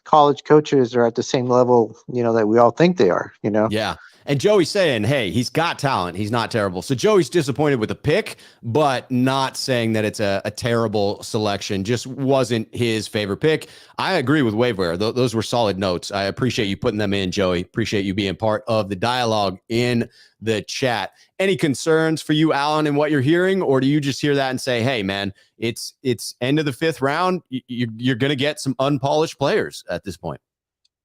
college coaches are at the same level, that we all think they are, Yeah. And Joey's saying, hey, he's got talent. He's not terrible. So Joey's disappointed with the pick, but not saying that it's a terrible selection. Just wasn't his favorite pick. I agree with Waveware. Those were solid notes. I appreciate you putting them in, Joey. Appreciate you being part of the dialogue in the chat. Any concerns for you, Alan, in what you're hearing? Or do you just hear that and say, hey, man, it's end of the 5th round. You're going to get some unpolished players at this point.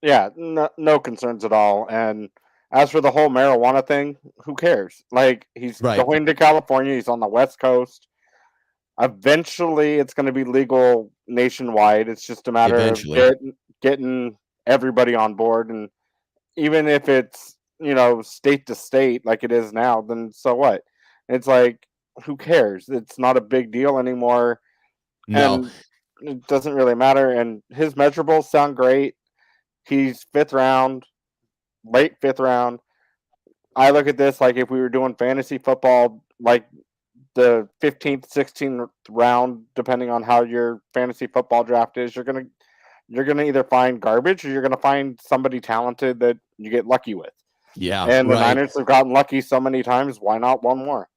Yeah, no concerns at all. And as for the whole marijuana thing, who cares? Like, he's going to California. He's on the West Coast. Eventually, it's going to be legal nationwide. It's just a matter of getting everybody on board. And even if it's state to state like it is now, then so what? It's like, who cares? It's not a big deal anymore. No. And it doesn't really matter. And his measurables sound great. He's fifth round, late fifth round. I look at this like if we were doing fantasy football, like the 15th, 16th round, depending on how your fantasy football draft is, you're gonna either find garbage or you're gonna find somebody talented that you get lucky with. Yeah, and the right. Niners have gotten lucky so many times. Why not one more?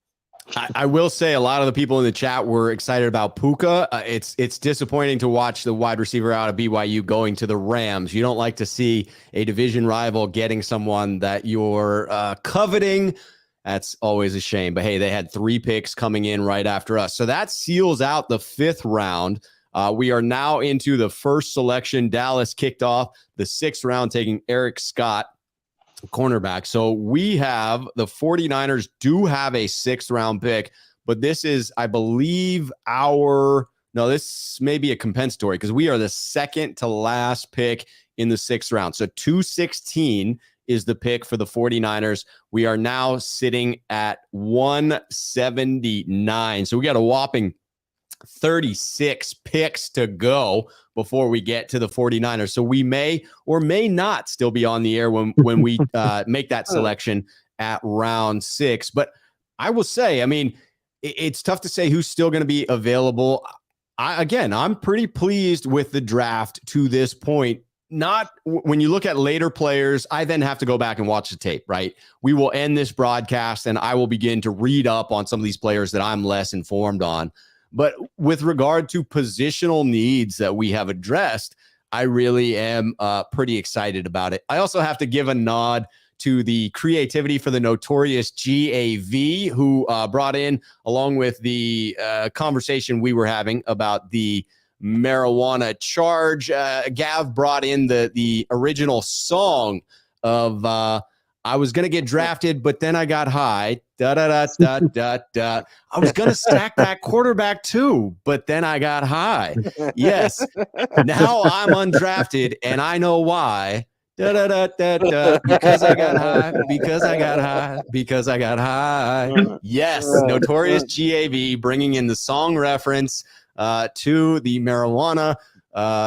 I will say a lot of the people in the chat were excited about Puka. It's disappointing to watch the wide receiver out of BYU going to the Rams. You don't like to see a division rival getting someone that you're coveting. That's always a shame. But hey, they had 3 picks coming in right after us. So that seals out the 5th round. We are now into the first selection. Dallas kicked off the 6th round, taking Eric Scott, cornerback. So we have the 49ers do have a 6th round pick, but this is, I believe, this may be a compensatory because we are the second to last pick in the 6th round. So 216 is the pick for the 49ers. We are now sitting at 179. So we got a whopping 36 picks to go before we get to the 49ers. So we may or may not still be on the air when we make that selection at round 6. But I will say, I mean, it's tough to say who's still going to be available. I'm pretty pleased with the draft to this point. Not when you look at later players, I then have to go back and watch the tape, right? We will end this broadcast and I will begin to read up on some of these players that I'm less informed on. But with regard to positional needs that we have addressed, I really am pretty excited about it. I also have to give a nod to the creativity for the notorious GAV, who brought in, along with the conversation we were having about the marijuana charge. Gav brought in the original song of I was going to get drafted, but then I got high. I was going to stack that quarterback too, but then I got high. Yes. Now I'm undrafted and I know why. Because I got high, because I got high, because I got high. Yes. Notorious GAV bringing in the song reference to the marijuana.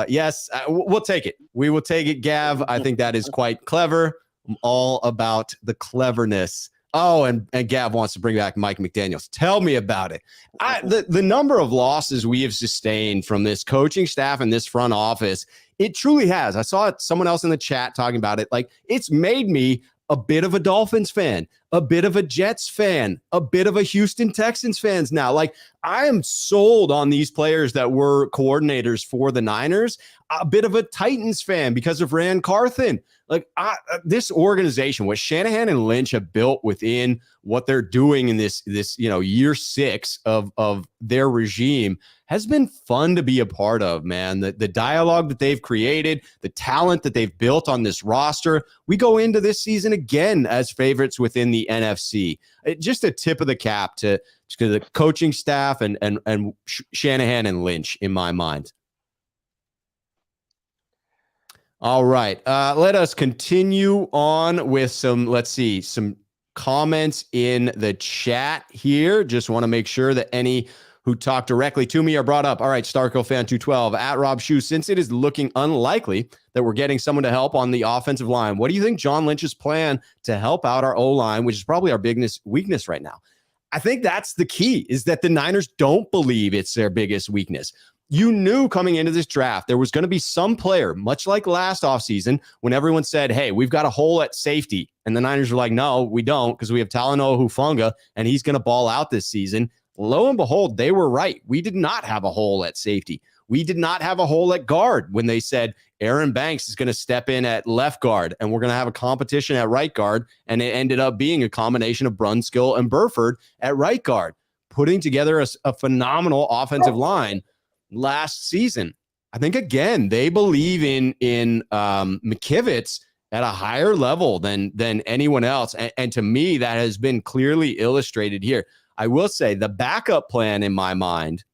Yes, we'll take it. We will take it, Gav. I think that is quite clever. I'm all about the cleverness. Oh, and Gav wants to bring back Mike McDaniels. Tell me about it. The number of losses we have sustained from this coaching staff and this front office, it truly has. I saw someone else in the chat talking about it. Like, it's made me a bit of a Dolphins fan, a bit of a Jets fan, a bit of a Houston Texans fans now. Like, I am sold on these players that were coordinators for the Niners, a bit of a Titans fan because of Rand Carthen. Like, this organization, what Shanahan and Lynch have built within what they're doing in this year 6 of their regime has been fun to be a part of, man. The dialogue that they've created, the talent that they've built on this roster. We go into this season again as favorites within the NFC. Just a tip of the cap to the coaching staff and Shanahan and Lynch in my mind. All right. Let us continue on with some comments in the chat here. Just want to make sure that any who talk directly to me are brought up. All right, Starco Fan 212 at Rob Shue. Since it is looking unlikely that we're getting someone to help on the offensive line, what do you think John Lynch's plan to help out our O-line, which is probably our biggest weakness right now? I think that's the key, is that the Niners don't believe it's their biggest weakness. You knew coming into this draft, there was going to be some player, much like last offseason, when everyone said, hey, we've got a hole at safety. And the Niners were like, no, we don't, because we have Talanoa Hufanga, and he's going to ball out this season. Lo and behold, they were right. We did not have a hole at safety. We did not have a hole at guard when they said Aaron Banks is going to step in at left guard, and we're going to have a competition at right guard. And it ended up being a combination of Brunskill and Burford at right guard, putting together a phenomenal offensive line last season. I think, again, they believe in McKivitz at a higher level than anyone else. And to me, that has been clearly illustrated here. I will say the backup plan in my mind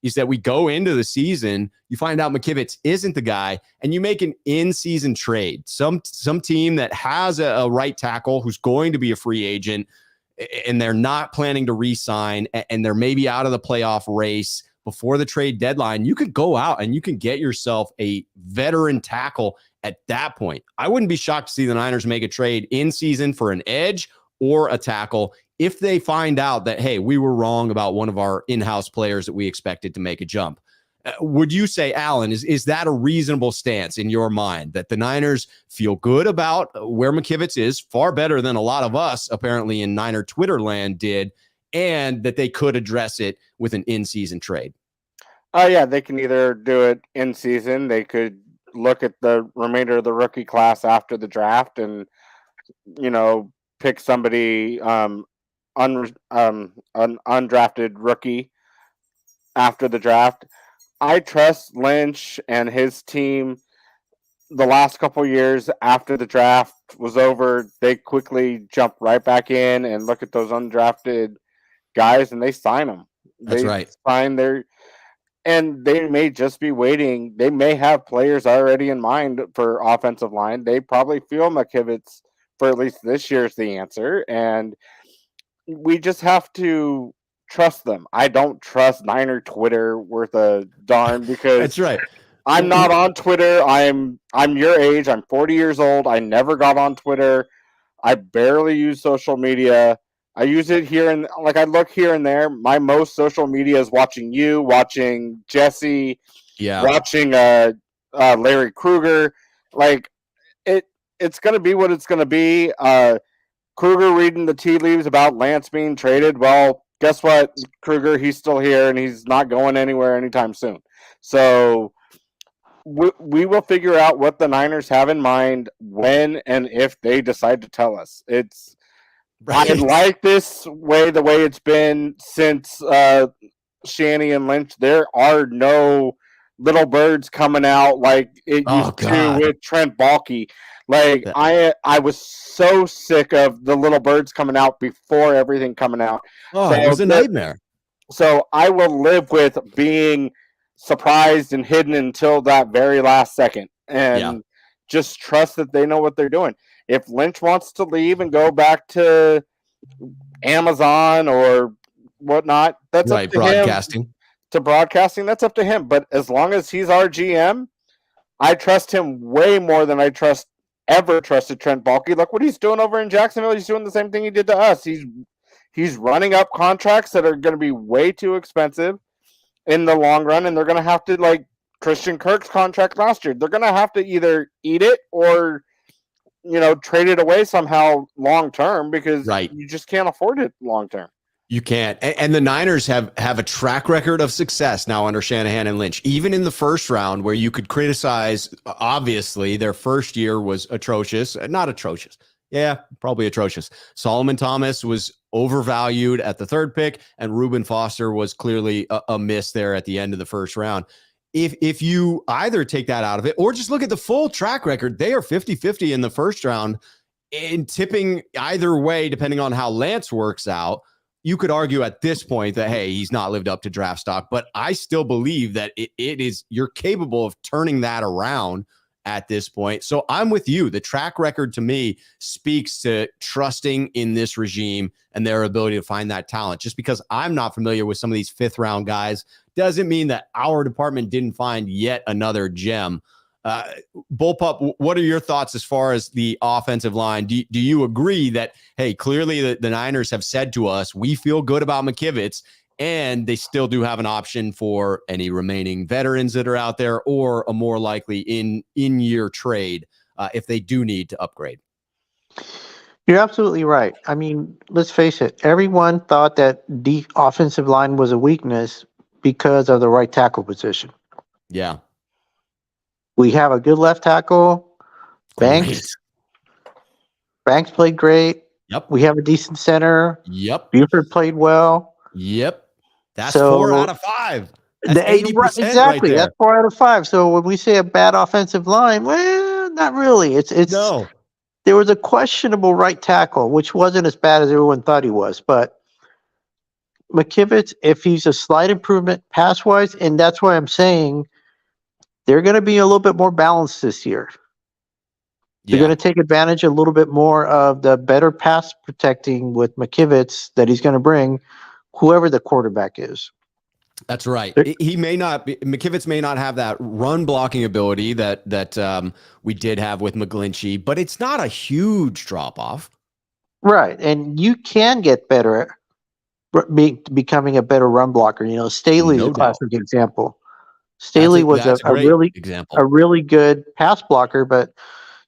is that we go into the season, you find out McKivitz isn't the guy, and you make an in-season trade. Some team that has a right tackle who's going to be a free agent, and they're not planning to re-sign, and they're maybe out of the playoff race before the trade deadline, you could go out and you can get yourself a veteran tackle at that point. I wouldn't be shocked to see the Niners make a trade in season for an edge or a tackle if they find out that, hey, we were wrong about one of our in-house players that we expected to make a jump. Would you say, Alan, is that a reasonable stance in your mind, that the Niners feel good about where McKivitz is, far better than a lot of us apparently in Niner Twitter land did, and that they could address it with an in-season trade? Yeah, they can either do it in season. They could look at the remainder of the rookie class after the draft and, pick somebody an undrafted rookie after the draft. I trust Lynch and his team. The last couple years after the draft was over, they quickly jump right back in and look at those undrafted guys, and they sign them. That's right. And they may just be waiting. They may have players already in mind for offensive line. They probably feel McKivitz for at least this year is the answer, and we just have to trust them. I don't trust Niner Twitter worth a darn because that's right. I'm not on Twitter. I'm your age. I'm 40 years old. I never got on Twitter. I barely use social media. I use it here and I look here and there. My most social media is watching you, watching Jesse, watching Larry Kruger. It's gonna be what it's gonna be. Kruger reading the tea leaves about Lance being traded. Well, guess what, Kruger? He's still here and he's not going anywhere anytime soon. So we will figure out what the Niners have in mind when and if they decide to tell us. It's right. I like this way, the way it's been since Shanny and Lynch. There are no little birds coming out like it used to with Trent Baalke. I was so sick of the little birds coming out before everything coming out. It was a nightmare. So I will live with being surprised and hidden until that very last second, and just trust that they know what they're doing. If Lynch wants to leave and go back to Amazon or whatnot, that's up to him. To broadcasting, that's up to him. But as long as he's our GM, I trust him way more than I ever trusted Trent Baalke. Look what he's doing over in Jacksonville. He's doing the same thing he did to us. He's running up contracts that are going to be way too expensive in the long run, and they're going to have to, like Christian Kirk's contract last year, they're going to have to either eat it or trade it away somehow long term, because you just can't afford it long term. You can't. And the Niners have a track record of success now under Shanahan and Lynch, even in the first round, where you could criticize, obviously, their first year was atrocious. Not atrocious. Yeah, probably atrocious. Solomon Thomas was overvalued at the third pick, and Reuben Foster was clearly a miss there at the end of the first round. If you either take that out of it or just look at the full track record, they are 50-50 in the first round, and tipping either way, depending on how Lance works out. You could argue at this point that, hey, he's not lived up to draft stock, but I still believe that you're capable of turning that around at this point. So I'm with you. The track record to me speaks to trusting in this regime and their ability to find that talent. Just because I'm not familiar with some of these fifth round guys doesn't mean that our department didn't find yet another gem. Bullpup, what are your thoughts as far as the offensive line? Do you agree that, hey, clearly the Niners have said to us, we feel good about McKivitz, and they still do have an option for any remaining veterans that are out there, or a more likely in-year trade if they do need to upgrade? You're absolutely right. I mean, let's face it. Everyone thought that the offensive line was a weakness because of the right tackle position. Yeah. We have a good left tackle. Banks played great. Yep. We have a decent center. Yep. Buford played well. Yep. That's 4 out of 5. That's 80% exactly. right there. That's 4 out of 5. So when we say a bad offensive line, well, not really. It's no. There was a questionable right tackle, which wasn't as bad as everyone thought he was. But McKivitz, if he's a slight improvement pass-wise, and that's why I'm saying they're going to be a little bit more balanced this year. They're going to take advantage a little bit more of the better pass protecting with McKivitz that he's going to bring, whoever the quarterback is. That's right. He may not be, McKivitz may not have that run blocking ability that we did have with McGlinchey, but it's not a huge drop off. Right. And you can get better at becoming a better run blocker. You know, Staley is a classic example. Staley was a really good pass blocker, but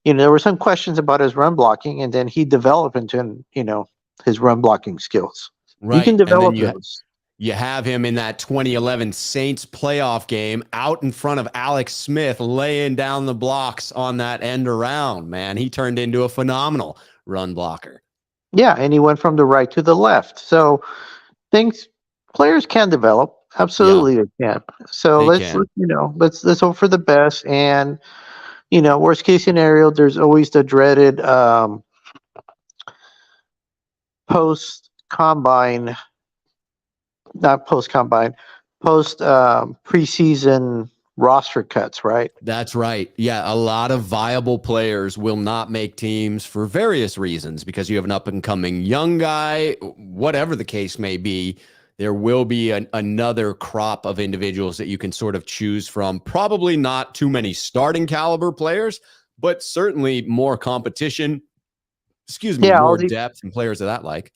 you know, there were some questions about his run blocking, and then he developed into, you know, his run blocking skills. Right. You can develop those. You have him in that 2011 Saints playoff game out in front of Alex Smith, laying down the blocks on that end around, man. He turned into a phenomenal run blocker. Yeah, and he went from the right to the left. So players can develop. Absolutely, they can. So let's hope for the best. And you know, worst case scenario, there's always the dreaded post preseason roster cuts, right? That's right. Yeah, a lot of viable players will not make teams for various reasons, because you have an up-and-coming young guy, whatever the case may be. There will be another crop of individuals that you can sort of choose from. Probably not too many starting caliber players, but certainly more competition. More depth and players of that like.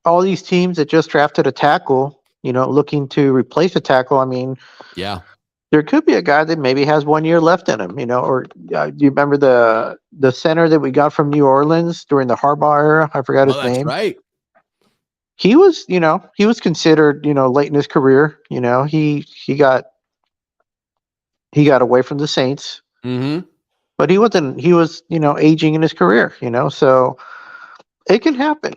All these teams that just drafted a tackle, you know, looking to replace a tackle. I mean, there could be a guy that maybe has 1 year left in him, you know. Or do you remember the center that we got from New Orleans during the Harbaugh era? I forgot his name. That's right. He was considered, you know, late in his career. You know, he got away from the Saints, but he was, you know, aging in his career, you know, so it can happen.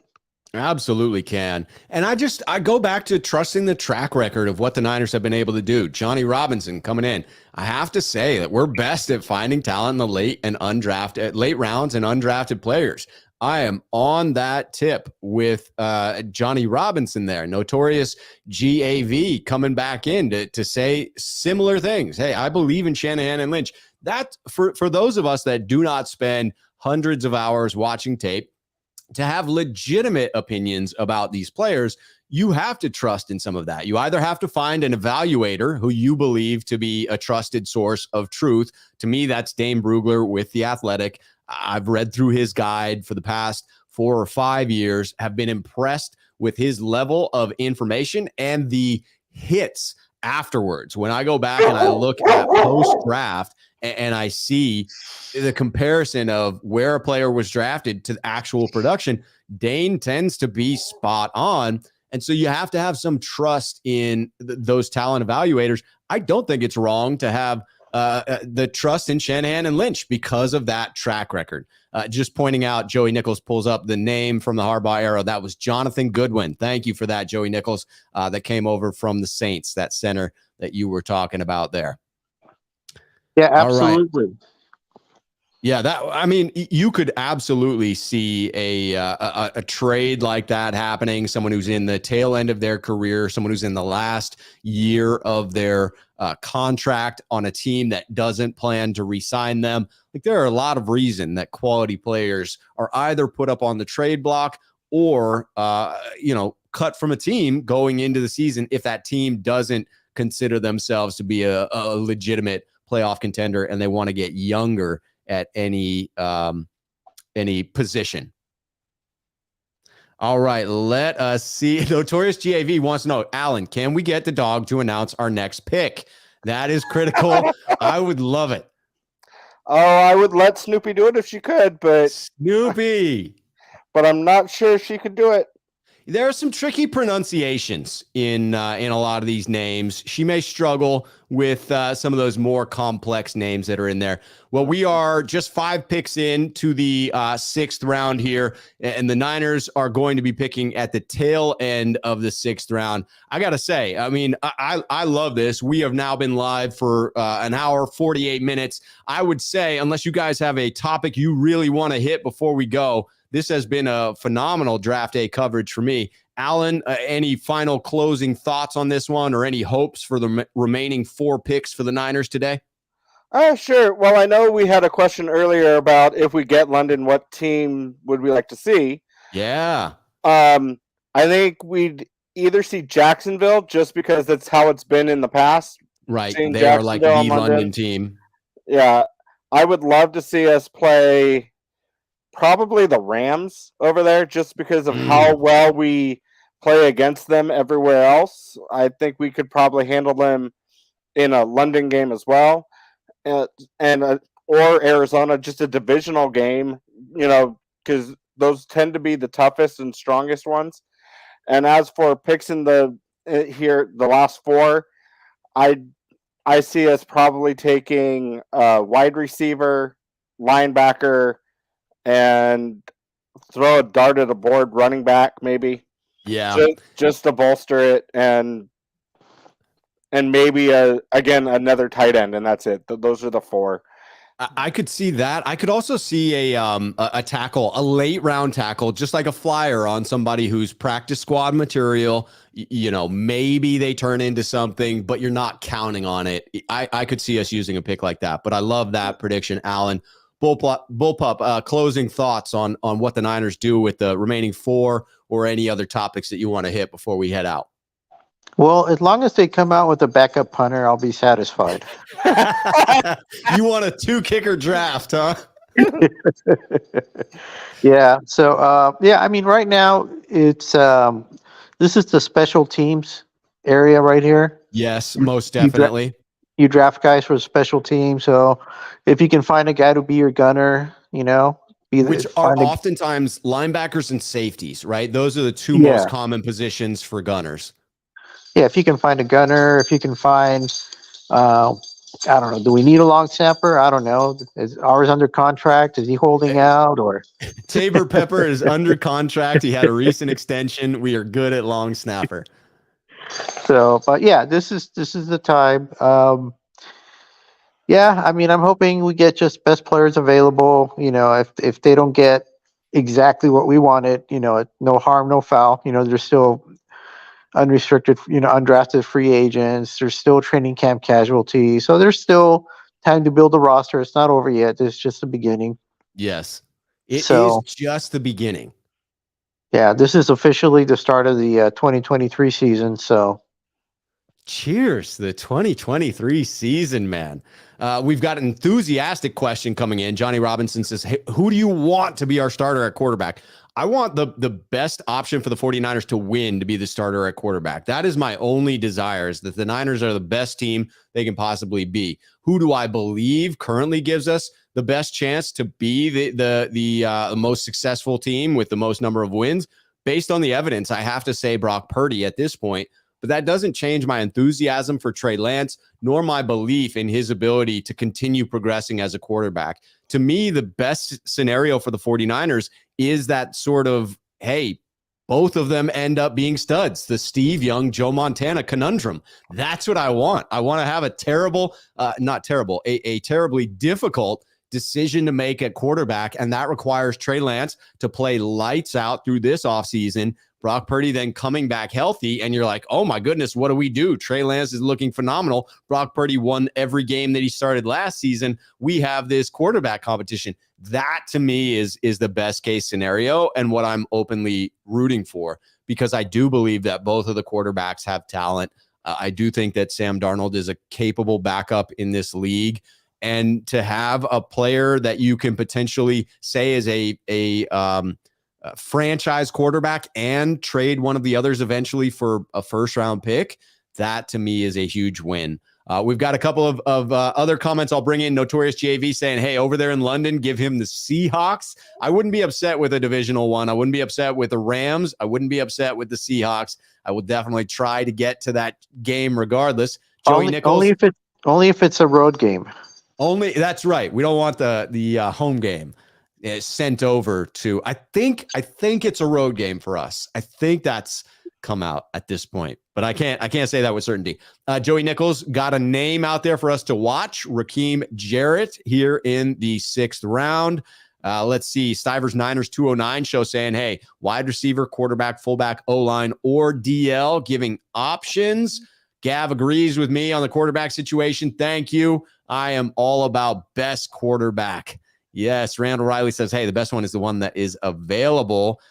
Absolutely can. And I go back to trusting the track record of what the Niners have been able to do. Johnny Robinson coming in. I have to say that we're best at finding talent in the late rounds and undrafted players. I am on that tip with Johnny Robinson there, notorious GAV, coming back in to say similar things. Hey, I believe in Shanahan and Lynch. That for those of us that do not spend hundreds of hours watching tape, to have legitimate opinions about these players, you have to trust in some of that. You either have to find an evaluator who you believe to be a trusted source of truth. To me, that's Dane Brugler with The Athletic. I've read through his guide for the past 4 or 5 years, have been impressed with his level of information and the hits afterwards. When I go back and I look at post-draft and I see the comparison of where a player was drafted to actual production, Dane tends to be spot on. And so you have to have some trust in those talent evaluators. I don't think it's wrong to have the trust in Shanahan and Lynch because of that track record. Just pointing out, Joey Nichols pulls up the name from the Harbaugh era. That was Jonathan Goodwin. Thank you for that, Joey Nichols, that came over from the Saints, that center that you were talking about there. Yeah, absolutely. Right. Yeah, you could absolutely see a trade like that happening. Someone who's in the tail end of their career, someone who's in the last year of their contract on a team that doesn't plan to re-sign them. Like, there are a lot of reasons that quality players are either put up on the trade block or cut from a team going into the season if that team doesn't consider themselves to be a legitimate playoff contender and they want to get younger at any position. All right, let us see. Notorious GAV wants to know, Alan, can we get the dog to announce our next pick? That is critical. I would love it. Oh, I would let Snoopy do it if she could, but Snoopy. But I'm not sure she could do it. There are some tricky pronunciations in a lot of these names. She may struggle with some of those more complex names that are in there. Well, we are just 5 picks into the 6th round here, and the Niners are going to be picking at the tail end of the 6th round. I got to say, I mean, I love this. We have now been live for an hour, 48 minutes. I would say, unless you guys have a topic you really want to hit before we go, this has been a phenomenal draft day coverage for me. Alan, any final closing thoughts on this one or any hopes for the remaining 4 picks for the Niners today? Sure. Well, I know we had a question earlier about if we get London, what team would we like to see? Yeah. I think we'd either see Jacksonville just because that's how it's been in the past. Right. They are like the London team. Yeah. I would love to see us play probably the Rams over there just because of how well we play against them everywhere else. I think we could probably handle them in a London game as well. Or Arizona, just a divisional game, because those tend to be the toughest and strongest ones. And as for picks in the last 4, I see us probably taking wide receiver, linebacker, and throw a dart at a board, running back maybe. Yeah, just to bolster it, and maybe again another tight end, and that's it. Those are the 4. I could see that. I could also see a tackle, a late round tackle, just like a flyer on somebody who's practice squad material. Maybe they turn into something, but you're not counting on it. I could see us using a pick like that. But I love that prediction, Alan. Bullpup, closing thoughts on what the Niners do with the remaining 4 or any other topics that you want to hit before we head out. Well, as long as they come out with a backup punter, I'll be satisfied. You want a 2-kicker draft, huh? Yeah. So, I mean, right now it's this is the special teams area right here. Yes, most definitely. You draft guys for the special team. So, if you can find a guy to be your gunner, which are oftentimes linebackers and safeties, right? Those are the 2 most common positions for gunners. Yeah, if you can find a gunner, if you can find, I don't know, do we need a long snapper? I don't know. Is ours under contract? Is he holding out? Or Tabor Pepper is under contract. He had a recent extension. We are good at long snapper. So, but yeah, this is the time. I mean, I'm hoping we get just best players available. If they don't get exactly what we wanted, no harm, no foul. There's still unrestricted, undrafted free agents. There's still training camp casualties. So there's still time to build a roster. It's not over yet. It's just the beginning. Yes. It is just the beginning. Yeah, this is officially the start of the 2023 season. So cheers to the 2023 season, man. We've got an enthusiastic question coming in. Johnny Robinson says, hey, who do you want to be our starter at quarterback? I want the best option for the 49ers to win to be the starter at quarterback. That is my only desire, is that the Niners are the best team they can possibly be. Who do I believe currently gives us the best chance to be the most successful team with the most number of wins? Based on the evidence, I have to say Brock Purdy at this point. But that doesn't change my enthusiasm for Trey Lance, nor my belief in his ability to continue progressing as a quarterback. To me, the best scenario for the 49ers is that sort of, hey, both of them end up being studs. The Steve Young, Joe Montana conundrum. That's what I want. I want to have a terribly difficult decision to make at quarterback, and that requires Trey Lance to play lights out through this offseason. Brock Purdy then coming back healthy, and you're like, oh my goodness, what do we do? Trey Lance is looking phenomenal. Brock Purdy won every game that he started last season. We have this quarterback competition. That to me is the best case scenario and what I'm openly rooting for, because I do believe that both of the quarterbacks have talent. I do think that Sam Darnold is a capable backup in this league. And to have a player that you can potentially say is a franchise quarterback and trade one of the others eventually for a first-round pick, that to me is a huge win. We've got a couple of other comments I'll bring in. Notorious JV saying, hey, over there in London, give him the Seahawks. I wouldn't be upset with a divisional one. I wouldn't be upset with the Rams. I wouldn't be upset with the Seahawks. I will definitely try to get to that game regardless. Joey Nichols. Only if it's a road game. That's right. We don't want the home game sent over to. I think it's a road game for us. I think that's come out at this point, but I can't say that with certainty. Joey Nichols got a name out there for us to watch. Raheem Jarrett here in the 6th round. Let's see. Stivers Niners 209 show saying, hey, wide receiver, quarterback, fullback, O-line, or DL, giving options. Gav agrees with me on the quarterback situation. Thank you. I am all about best quarterback. Yes, Randall Riley says, hey, the best one is the one that is available.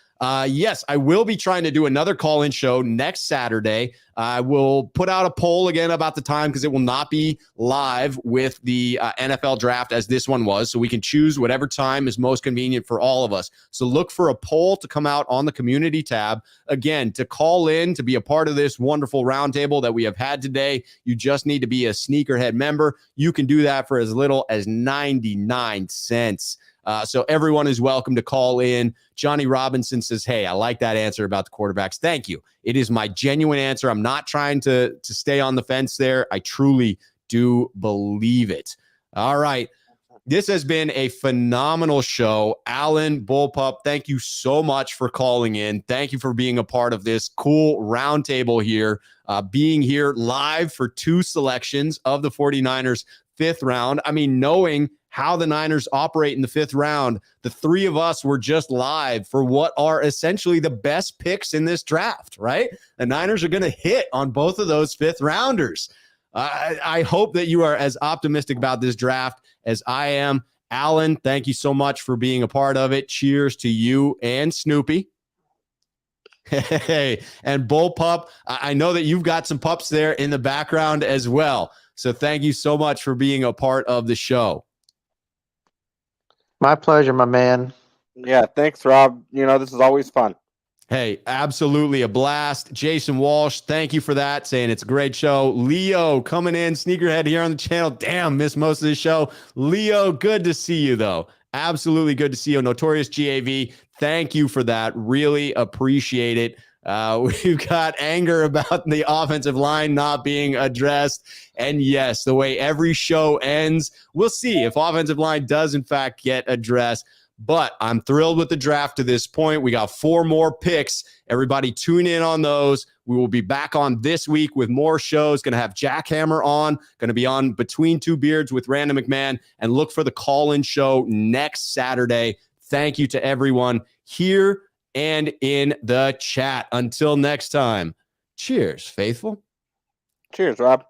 Yes, I will be trying to do another call-in show next Saturday. I will put out a poll again about the time because it will not be live with the NFL draft as this one was. So we can choose whatever time is most convenient for all of us. So look for a poll to come out on the community tab. Again, to call in, to be a part of this wonderful roundtable that we have had today, you just need to be a Sneakerhead member. You can do that for as little as 99 cents. So everyone is welcome to call in. Johnny Robinson says, hey, I like that answer about the quarterbacks. Thank you. It is my genuine answer. I'm not trying to stay on the fence there. I truly do believe it. All right. This has been a phenomenal show. Alan, Bullpup, thank you so much for calling in. Thank you for being a part of this cool roundtable here, being here live for 2 selections of the 49ers 5th round. I mean, knowing how the Niners operate in the 5th round, the 3 of us were just live for what are essentially the best picks in this draft, right? The Niners are going to hit on both of those 5th rounders. I hope that you are as optimistic about this draft as I am. Alan, thank you so much for being a part of it. Cheers to you and Snoopy. Hey, and Bullpup, I know that you've got some pups there in the background as well. So thank you so much for being a part of the show. My pleasure, my man. Yeah, thanks, Rob. This is always fun. Hey, absolutely a blast. Jason Walsh, thank you for that, saying it's a great show. Leo coming in, Sneakerhead here on the channel. Damn, missed most of the show. Leo, good to see you, though. Absolutely good to see you. Notorious GAV, thank you for that. Really appreciate it. We've got anger about the offensive line not being addressed. And yes, the way every show ends, we'll see if offensive line does, in fact, get addressed. But I'm thrilled with the draft to this point. We got 4 more picks. Everybody tune in on those. We will be back on this week with more shows. Going to have Jackhammer on. Going to be on Between Two Beards with Random McMahon. And look for the call-in show next Saturday. Thank you to everyone here and in the chat. Until next time, cheers, faithful. Cheers, Rob.